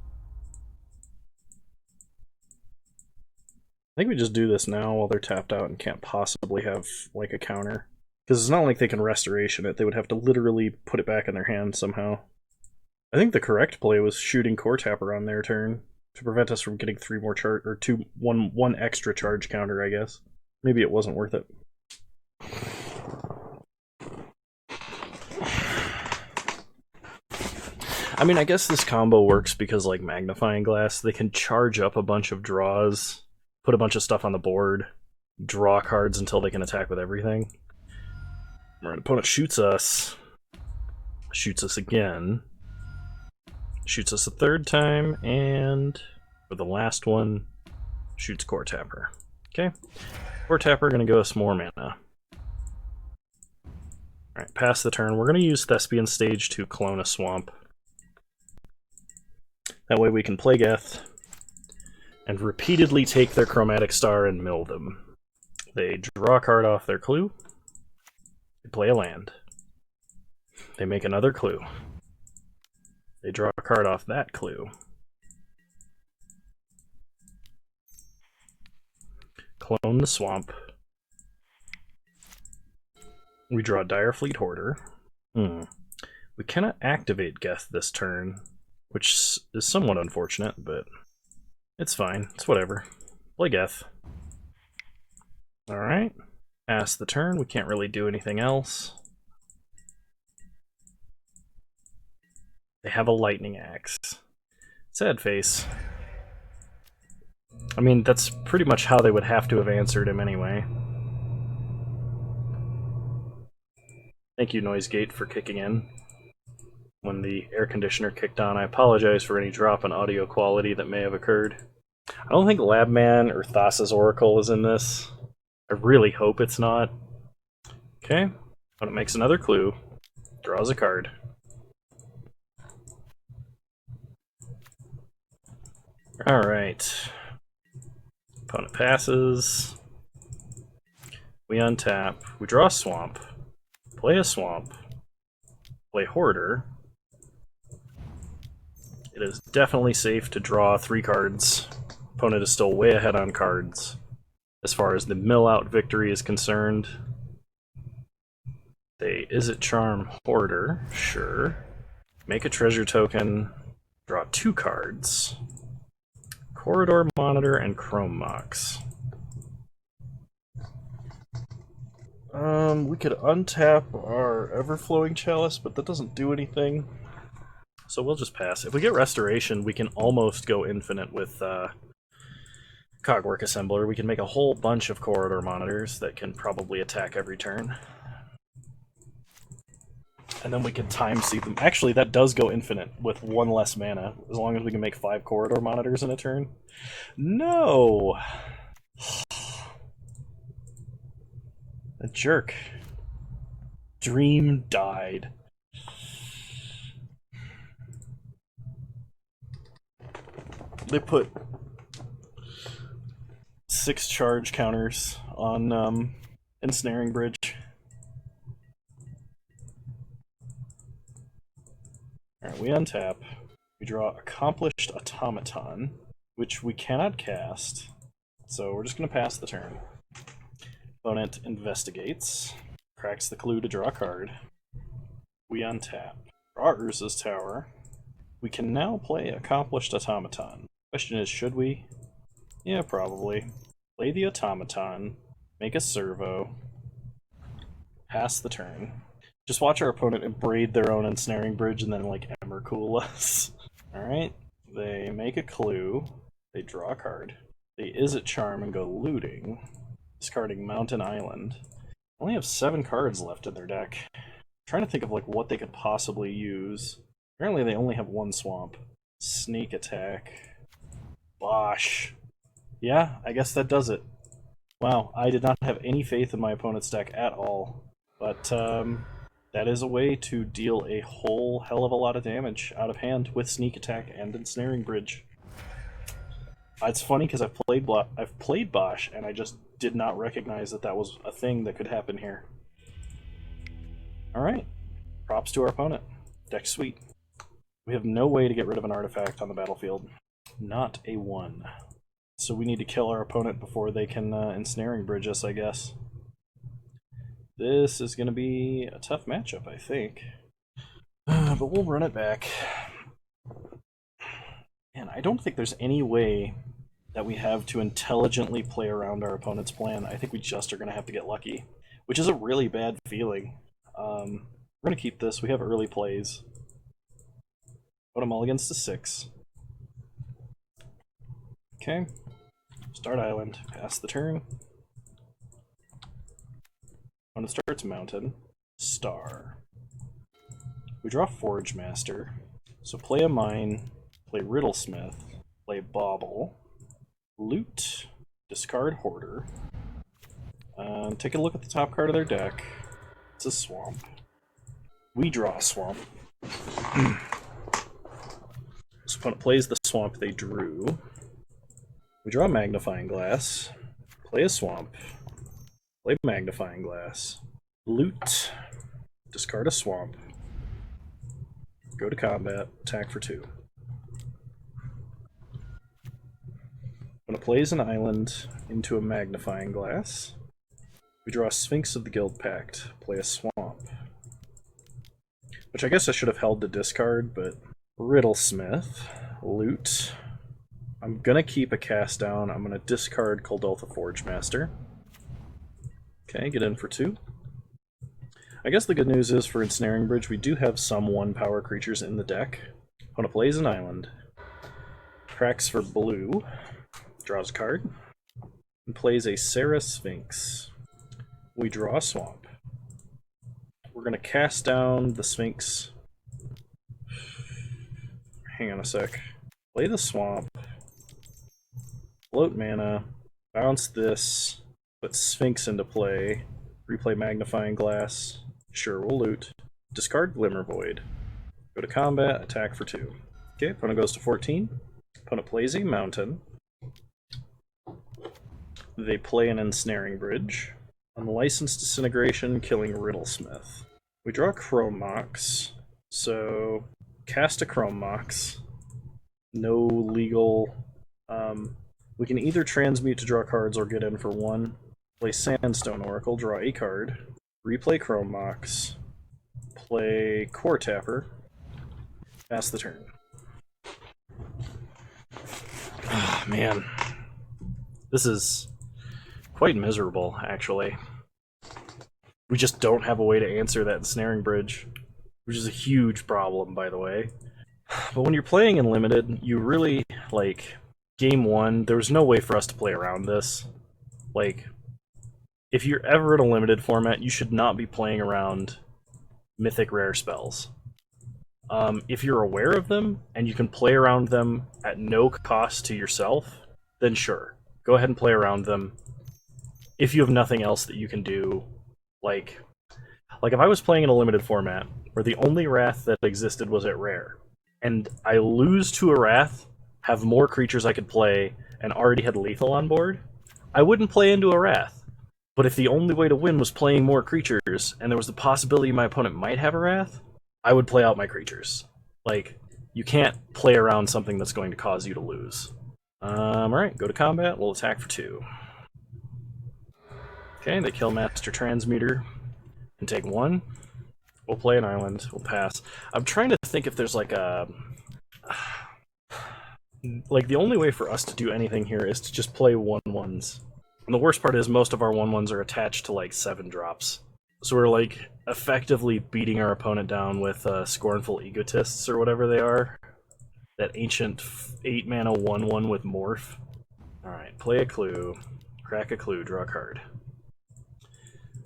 A: I think we just do this now while they're tapped out and can't possibly have, like, a counter. Because it's not like they can Restoration it, they would have to literally put it back in their hand somehow. I think the correct play was shooting Core Tapper on their turn, to prevent us from getting 3 more charge, or one extra charge counter, I guess. Maybe it wasn't worth it. I mean, I guess this combo works because, like, Magnifying Glass, they can charge up a bunch of draws, put a bunch of stuff on the board, draw cards until they can attack with everything. Our opponent shoots us again, shoots us a 3rd time, and for the last one, shoots Core Tapper. Okay, Core Tapper gonna give us more mana. Alright, pass the turn. We're gonna use Thespian Stage to clone a swamp. That way we can play Geth and repeatedly take their Chromatic Star and mill them. They draw a card off their clue. They play a land. They make another clue. They draw a card off that clue. Clone the swamp. We draw Direfleet Hoarder. We cannot activate Geth this turn, which is somewhat unfortunate, but it's fine. It's whatever. Play Geth. Alright. Pass the turn. We can't really do anything else. They have a Lightning Axe. Sad face. I mean, that's pretty much how they would have to have answered him anyway. Thank you, Noisegate, for kicking in when the air conditioner kicked on. I apologize for any drop in audio quality that may have occurred. I don't think Labman or Thassa's Oracle is in this. I really hope it's not. Okay, but it makes another clue. Draws a card. Alright. Opponent passes. We untap. We draw a swamp. Play a swamp. Play Hoarder. It is definitely safe to draw 3 cards. Opponent is still way ahead on cards as far as the mill-out victory is concerned. They Izzet Charm Hoarder, sure. Make a treasure token. Draw 2 cards. Corridor Monitor and Chrome Mox. We could untap our Everflowing Chalice, but that doesn't do anything. So we'll just pass. If we get Restoration, we can almost go infinite with Cogwork Assembler. We can make a whole bunch of Corridor Monitors that can probably attack every turn. And then we can time seed them. Actually, that does go infinite with 1 less mana, as long as we can make 5 Corridor Monitors in a turn. No! A jerk. Dream died. They put 6 charge counters on Ensnaring Bridge. Alright, we untap. We draw Accomplished Automaton, which we cannot cast, so we're just going to pass the turn. Opponent investigates, cracks the clue to draw a card. We untap. Draw Urza's Tower. We can now play Accomplished Automaton. Question is, should we? Yeah, probably. Play the Automaton, make a servo, pass the turn. Just watch our opponent abrade their own Ensnaring Bridge and then, like, Emrakul us. Alright, they make a clue, they draw a card, they Izzet Charm and go looting, discarding Mountain Island. Only have 7 cards left in their deck. I'm trying to think of, like, what they could possibly use. Apparently they only have 1 swamp. Sneak attack. Bosh. Yeah, I guess that does it. Wow, I did not have any faith in my opponent's deck at all. But, that is a way to deal a whole hell of a lot of damage out of hand with Sneak Attack and Ensnaring Bridge. It's funny because I've played Bosch and I just did not recognize that that was a thing that could happen here. Alright, props to our opponent. Deck sweet. We have no way to get rid of an artifact on the battlefield. Not a 1. So we need to kill our opponent before they can Ensnaring Bridge us, I guess. This is going to be a tough matchup, I think. But we'll run it back. Man, I don't think there's any way that we have to intelligently play around our opponent's plan. I think we just are going to have to get lucky, which is a really bad feeling. We're going to keep this. We have early plays. Put them all against a 6. Okay. Start Island. Pass the turn. When it starts Mountain, Star. We draw Forge Master. So play a Mine, play Riddlesmith, play Bauble, loot, discard Hoarder. Take a look at the top card of their deck. It's a Swamp. We draw a Swamp. So opponent plays the Swamp they drew. We draw a Magnifying Glass, play a Swamp, play Magnifying Glass, loot, discard a Swamp, go to combat, attack for 2. When it plays an island into a Magnifying Glass, we draw a Sphinx of the Guild Pact, play a Swamp. Which I guess I should have held to discard, but Riddlesmith, loot. I'm gonna keep a cast down. I'm gonna discard Kuldotha Forge Master. Okay, get in for 2. I guess the good news is for Ensnaring Bridge, we do have some 1-power creatures in the deck. Opponent plays an island, cracks for blue, draws a card, and plays a Sarah Sphinx. We draw a Swamp. We're going to cast down the Sphinx. Hang on a sec. Play the Swamp, float mana, bounce this, put Sphinx into play, replay Magnifying Glass, sure, we'll loot, discard Glimmer Void, go to combat, attack for 2. Okay, opponent goes to 14, opponent plays a Mountain, they play an Ensnaring Bridge, Unlicensed Disintegration, killing Riddlesmith. We draw Chrome Mox, so cast a Chrome Mox, no legal, we can either transmute to draw cards or get in for 1. Play Sandstone Oracle, draw a card, replay Chrome Mox, play Core Tapper, pass the turn. Ah, man. This is quite miserable, actually. We just don't have a way to answer that Ensnaring Bridge, which is a huge problem, by the way. But when you're playing in Limited, you really, like, Game 1, there was no way for us to play around this. Like, if you're ever in a Limited format, you should not be playing around Mythic Rare spells. If you're aware of them, and you can play around them at no cost to yourself, then sure, go ahead and play around them. If you have nothing else that you can do, like if I was playing in a Limited format, where the only Wrath that existed was at Rare, and I lose to a Wrath, have more creatures I could play, and already had lethal on board, I wouldn't play into a Wrath. But if the only way to win was playing more creatures, and there was the possibility my opponent might have a Wrath, I would play out my creatures. Like, you can't play around something that's going to cause you to lose. Alright, go to combat, we'll attack for 2. Okay, they kill Master Transmuter and take 1. We'll play an island, we'll pass. I'm trying to think if there's like a... Like, the only way for us to do anything here is to just play 1/1s. And the worst part is most of our 1/1s are attached to like 7 drops. So we're like effectively beating our opponent down with Scornful Egotists or whatever they are. That ancient 8 mana 1/1 with Morph. Alright, play a clue, crack a clue, draw a card.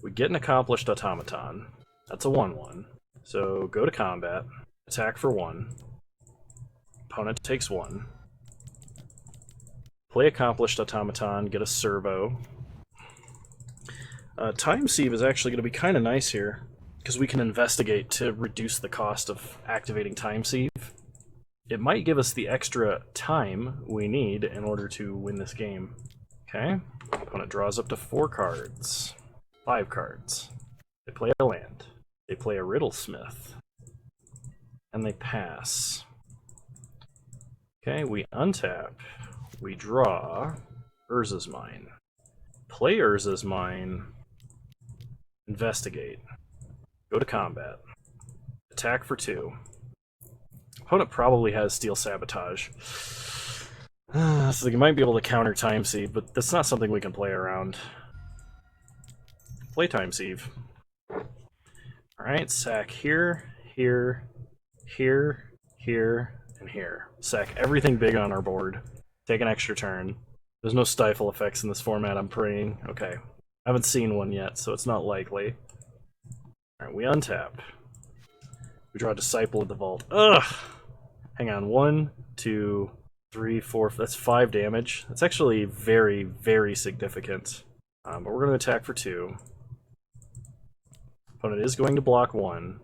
A: We get an Accomplished Automaton. That's a 1/1. So go to combat, attack for 1. Opponent takes 1. Play Accomplished Automaton, get a Servo. Time Sieve is actually going to be kind of nice here, because we can investigate to reduce the cost of activating Time Sieve. It might give us the extra time we need in order to win this game. Okay, opponent draws up to 4 cards. 5 cards. They play a land. They play a Riddlesmith. And they pass. Okay, we untap. We draw Urza's Mine. Play Urza's Mine. Investigate. Go to combat. Attack for 2. Opponent probably has Steel Sabotage. So they might be able to counter Time Sieve, but that's not something we can play around. Play Time Sieve. Alright, sack here, here, here, here, and here. Sack everything big on our board. Take an extra turn. There's no stifle effects in this format, I'm praying. Okay. I haven't seen one yet, so it's not likely. Alright, we untap. We draw Disciple of the Vault. Ugh! Hang on, 1, 2, 3, 4, that's 5 damage. That's actually very, very significant. But we're going to attack for 2. Opponent is going to block 1.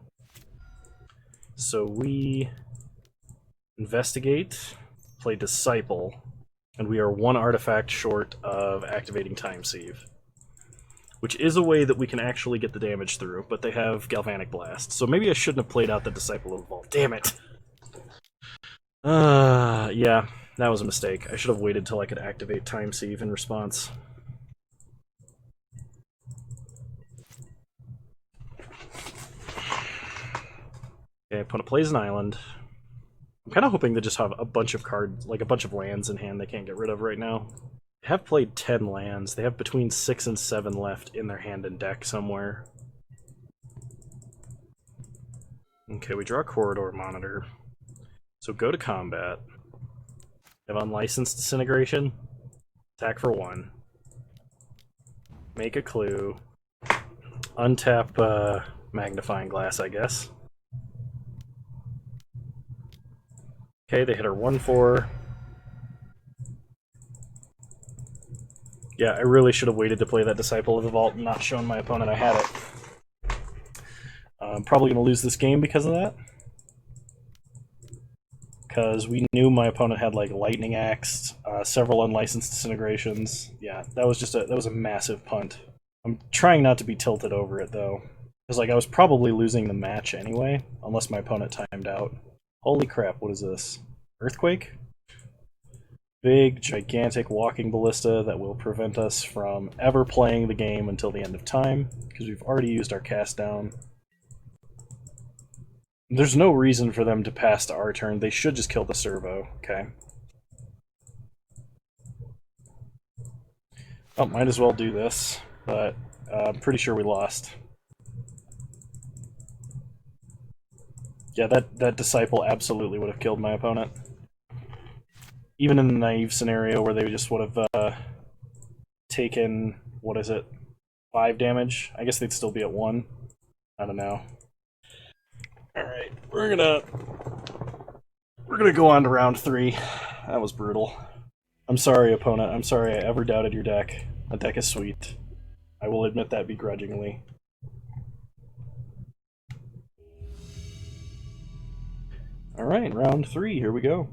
A: So we investigate, play Disciple, and we are 1 artifact short of activating Time Sieve. Which is a way that we can actually get the damage through, but they have Galvanic Blast. So maybe I shouldn't have played out the Disciple of the Vault. Damn it! Yeah, that was a mistake. I should have waited till I could activate Time Sieve in response. Okay, opponent plays an island. I'm kind of hoping they just have a bunch of cards, like a bunch of lands in hand they can't get rid of right now. They have played 10 lands. They have between 6 and 7 left in their hand and deck somewhere. Okay, we draw a Corridor Monitor. So go to combat. Have Unlicensed Disintegration. Attack for 1. Make a clue. Untap Magnifying Glass, I guess. Okay, they hit our 1/4. Yeah, I really should have waited to play that Disciple of the Vault and not shown my opponent I had it. I'm probably going to lose this game because of that. Because we knew my opponent had like Lightning Axe, several Unlicensed Disintegrations. Yeah, that was a massive punt. I'm trying not to be tilted over it though, because like I was probably losing the match anyway, unless my opponent timed out. Holy crap! What is this? Earthquake? Big, gigantic walking ballista that will prevent us from ever playing the game until the end of time, because we've already used our cast down. There's no reason for them to pass to our turn. They should just kill the servo. Okay. Oh, might as well do this, but I'm pretty sure we lost. Yeah, that Disciple absolutely would have killed my opponent. Even in the naive scenario where they just would have taken, what is it, 5 damage? I guess they'd still be at 1. I don't know. Alright, we're gonna go on to round 3. That was brutal. I'm sorry, opponent. I'm sorry I ever doubted your deck. That deck is sweet. I will admit that begrudgingly. Alright, round 3, here we go.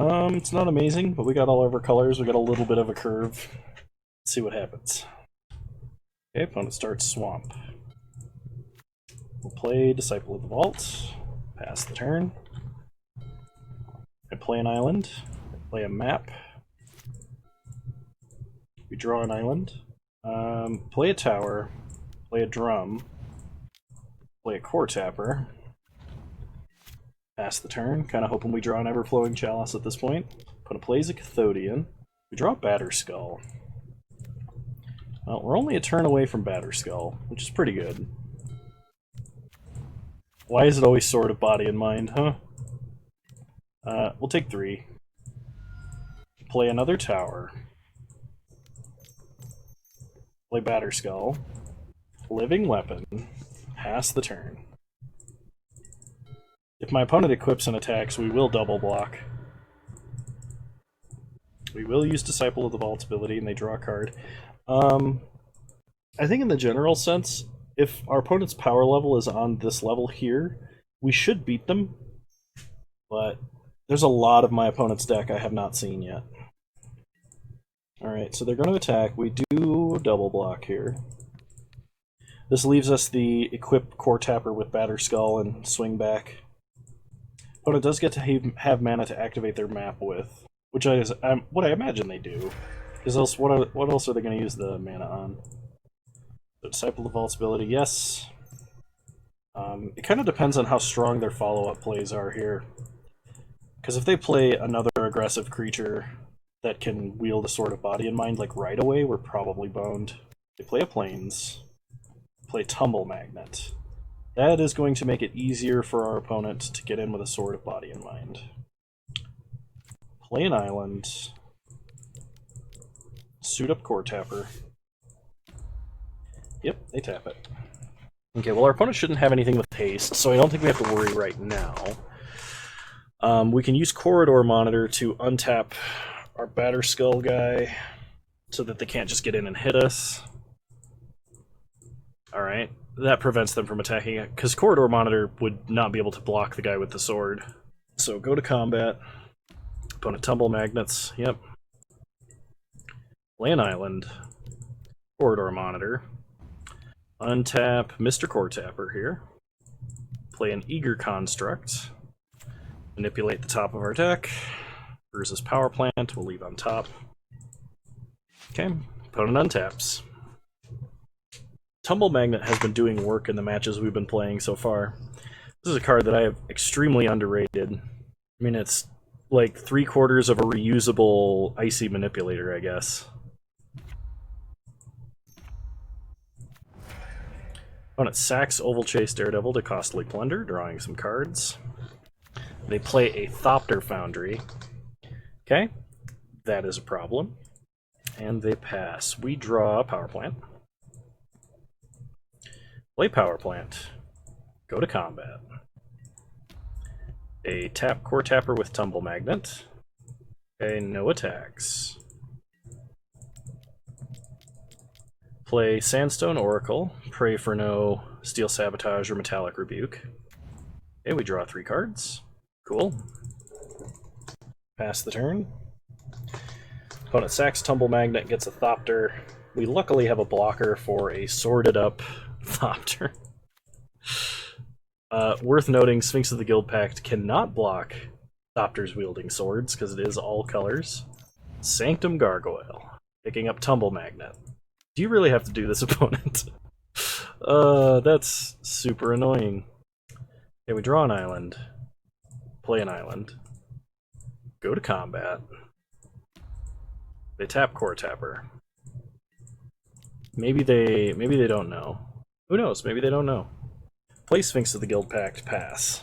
A: It's not amazing, but we got all of our colors. We got a little bit of a curve. Let's see what happens. Okay, opponent starts Swamp. We'll play Disciple of the Vault. Pass the turn. I play an island. I play a map. We draw an island. Play a tower. Play a drum. Play a core tapper. Pass the turn. Kind of hoping we draw an Everflowing Chalice at this point. Opponent plays a Cathodian. We draw a Batterskull. Well, we're only a turn away from Batterskull, which is pretty good. Why is it always Sword of Body and Mind, huh? We'll take 3. Play another tower. Play Batterskull. Living Weapon. Pass the turn. If my opponent equips and attacks, we will double block. We will use Disciple of the Vault's ability, and they draw a card. I think in the general sense, if our opponent's power level is on this level here, we should beat them. But there's a lot of my opponent's deck I have not seen yet. Alright, so they're going to attack. We do double block here. This leaves us the equip Core Tapper with Batterskull and swing back. Opponent does get to have mana to activate their map with, which is what I imagine they do. Because else, what else are they going to use the mana on? So Disciple of the Vault's ability, yes. It kind of depends on how strong their follow-up plays are here. Because if they play another aggressive creature that can wield a Sword of Body and Mind, like right away, we're probably boned. They play a Plains. Play Tumble Magnet. That is going to make it easier for our opponent to get in with a Sword of Body and Mind. Play an island. Suit up Core Tapper. Yep, they tap it. Okay, well our opponent shouldn't have anything with haste, so I don't think we have to worry right now. We can use Corridor Monitor to untap our Batterskull guy so that they can't just get in and hit us. Alright, that prevents them from attacking it, because Corridor Monitor would not be able to block the guy with the sword. So go to combat. Opponent Tumble Magnets, yep. Play an island. Corridor Monitor. Untap Mr. Core Tapper here. Play an Eager Construct. Manipulate the top of our deck. Bruises Power Plant, we'll leave on top. Okay, opponent untaps. Tumble Magnet has been doing work in the matches we've been playing so far. This is a card that I have extremely underrated. I mean, it's like 3/4 of a reusable Icy Manipulator, I guess. Opponent sacks Oval Chase Daredevil to Costly Plunder, drawing some cards. They play a Thopter Foundry. Okay, that is a problem. And they pass. We draw Power Plant. Play Power Plant. Go to combat. A tap Core Tapper with Tumble Magnet. Okay, no attacks. Play Sandstone Oracle. Pray for no Steel Sabotage or Metallic Rebuke. Okay, we draw 3 cards. Cool. Pass the turn. Opponent sacks Tumble Magnet, gets a Thopter. We luckily have a blocker for a sorted up Thopter. Worth noting, Sphinx of the Guild Pact cannot block Thopters wielding swords, because it is all colors. Sanctum Gargoyle, picking up Tumble Magnet. Do you really have to do this, opponent? That's super annoying. Okay, we draw an island. Play an island. Go to combat. They tap Core Tapper. Maybe they don't know. Who knows? Maybe they don't know. Play Sphinx of the Guild Pact, pass.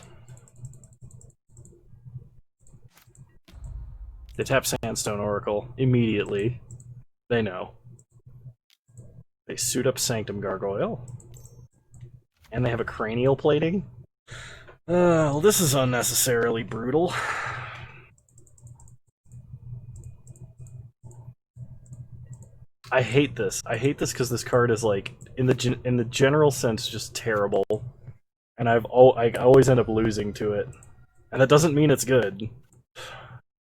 A: They tap Sandstone Oracle immediately. They know. They suit up Sanctum Gargoyle. And they have a Cranial Plating. Well, this is unnecessarily brutal. I hate this. I hate this because this card is, like, in the general sense, just terrible. And I always end up losing to it. And that doesn't mean it's good.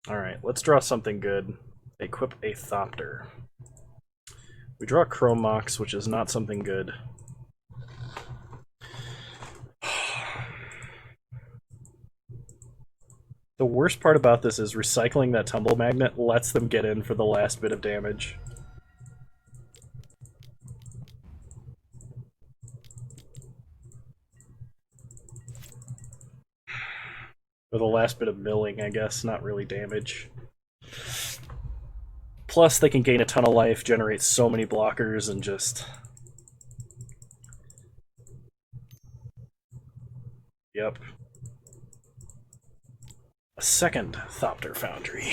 A: Alright, let's draw something good. Equip a Thopter. We draw Chrome Mox, which is not something good. The worst part about this is recycling that Tumble Magnet lets them get in for the last bit of damage. Or the last bit of milling, I guess, not really damage. Plus, they can gain a ton of life, generate so many blockers, and just... Yep. A second Thopter Foundry.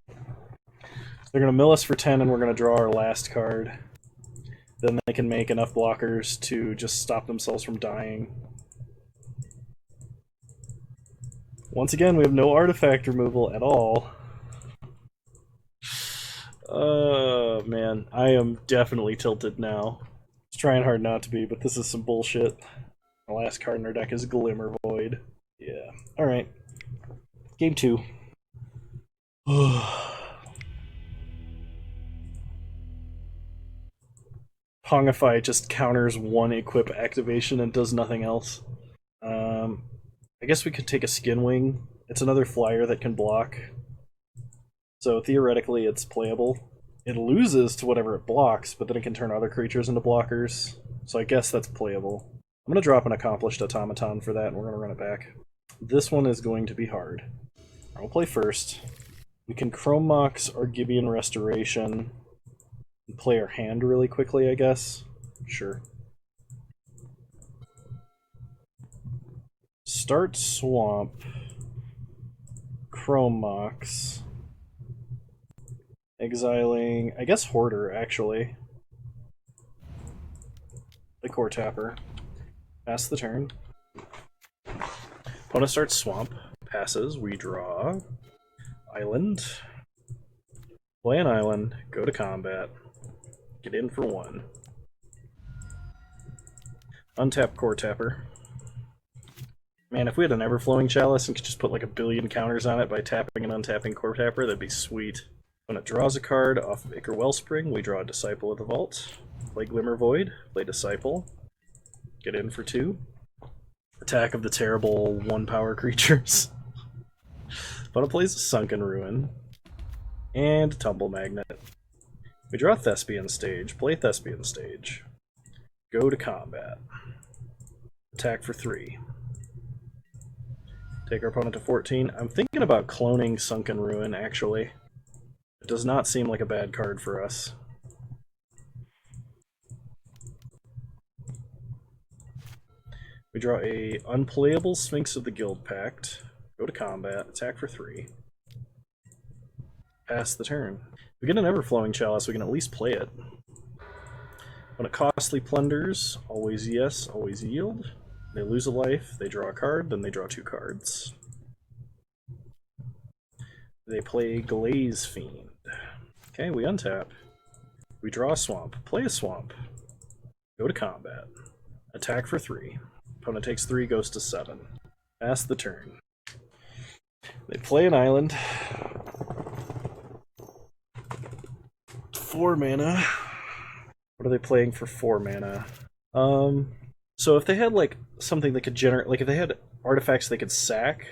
A: They're going to mill us for 10, and we're going to draw our last card. Then they can make enough blockers to just stop themselves from dying. Once again, we have no artifact removal at all. Oh, man. I am definitely tilted now. I was trying hard not to be, but this is some bullshit. The last card in our deck is Glimmer Void. Yeah. Alright. Game 2. Pongify just counters one equip activation and does nothing else. I guess we could take a Skinwing. It's another flyer that can block. So theoretically it's playable. It loses to whatever it blocks, but then it can turn other creatures into blockers. So I guess that's playable. I'm going to drop an Accomplished Automaton for that, and we're going to run it back. This one is going to be hard. I'll play first. We can Chrome Mox or Gibeon Restoration and play our hand really quickly, I guess. Sure. Start Swamp. Chrome Mox. Exiling, I guess Hoarder, actually. The Core Tapper. Pass the turn. Opponent starts Swamp. Passes. We draw. Island. Play an island. Go to combat. Get in for 1. Untap Core Tapper. Man, if we had an Everflowing Chalice and could just put like a billion counters on it by tapping and untapping Core Tapper, that'd be sweet. When it draws a card off of Ichor Wellspring, we draw a Disciple of the Vault. Play Glimmer Void. Play Disciple. Get in for 2. Attack of the terrible 1-power creatures. Opponent plays Sunken Ruin. And Tumble Magnet. We draw Thespian Stage. Play Thespian Stage. Go to combat. Attack for 3. Take our opponent to 14. I'm thinking about cloning Sunken Ruin, actually. It does not seem like a bad card for us. We draw a unplayable Sphinx of the Guild Pact. Go to combat. Attack for 3. Pass the turn. If we get an Everflowing Chalice, we can at least play it. When it costly plunders, always yes, always yield. They lose a life, they draw a card, then they draw 2 cards. They play Glaze Fiend. Okay, we untap. We draw a Swamp. Play a Swamp. Go to combat. Attack for 3. Opponent takes 3, goes to 7. Pass the turn. They play an island. 4 mana. What are they playing for 4 mana? So if they had like something that could generate, like if they had artifacts they could sack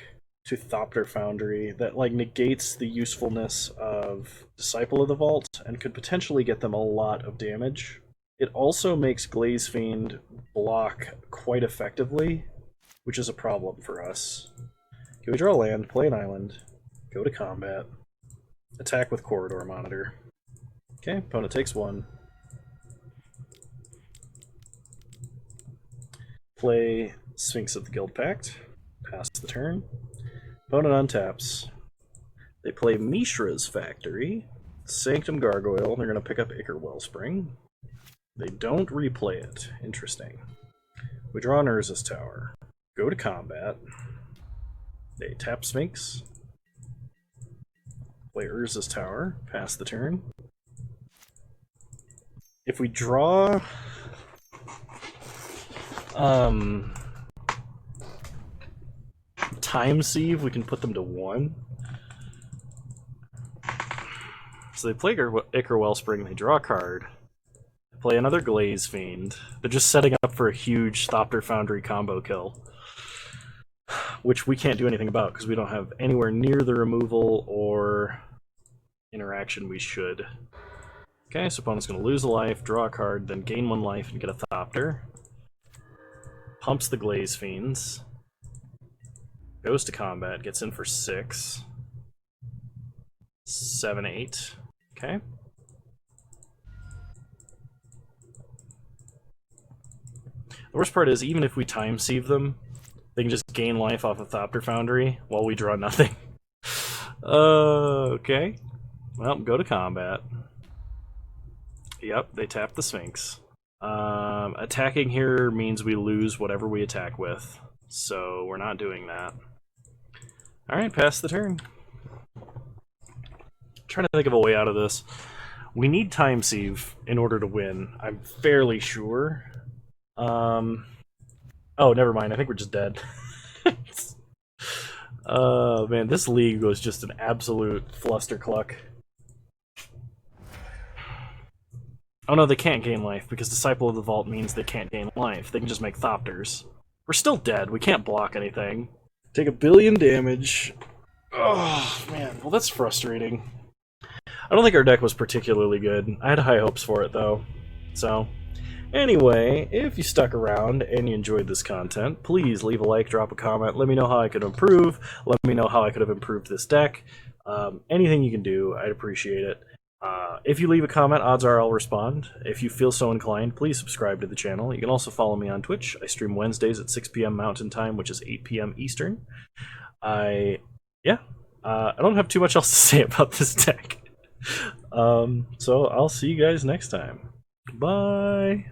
A: to Thopter Foundry that like negates the usefulness of Disciple of the Vault and could potentially get them a lot of damage. It also makes Glaze Fiend block quite effectively, which is a problem for us. Okay, we draw land, play an island, go to combat, attack with Corridor Monitor. Okay, opponent takes 1. Play Sphinx of the Guild Pact. Pass the turn. Opponent untaps. They play Mishra's Factory. Sanctum Gargoyle. They're going to pick up Ichor Wellspring. They don't replay it. Interesting. We draw an Urza's Tower. Go to combat. They tap Sphinx. Play Urza's Tower. Pass the turn. If we draw... Time Sieve, we can put them to 1. So they play Ichor Wellspring, they draw a card. They play another Glaze Fiend. They're just setting up for a huge Thopter Foundry combo kill. Which we can't do anything about, because we don't have anywhere near the removal or interaction we should. Okay, so opponent's going to lose a life, draw a card, then gain 1 life and get a Thopter. Pumps the Glaze Fiends. Goes to combat, gets in for 6. 7, 8. Okay. The worst part is, even if we time sieve them, they can just gain life off of Thopter Foundry while we draw nothing. Okay. Well, go to combat. Yep, they tap the Sphinx. Attacking here means we lose whatever we attack with, so we're not doing that. Alright, pass the turn. Trying to think of a way out of this. We need time sieve in order to win, I'm fairly sure. Oh, never mind. I think we're just dead. Man, this league was just an absolute flustercluck. Oh no, they can't gain life, because Disciple of the Vault means they can't gain life. They can just make Thopters. We're still dead. We can't block anything. Take 1 billion damage. Oh, man. Well, that's frustrating. I don't think our deck was particularly good. I had high hopes for it, though. So... Anyway, if you stuck around and you enjoyed this content, please leave a like, drop a comment, let me know how I could improve, let me know how I could have improved this deck. Anything you can do, I'd appreciate it. If you leave a comment, odds are I'll respond. If you feel so inclined, please subscribe to the channel. You can also follow me on Twitch. I stream Wednesdays at 6 p.m. Mountain Time, which is 8 p.m. Eastern. I don't have too much else to say about this deck. So I'll see you guys next time. Bye!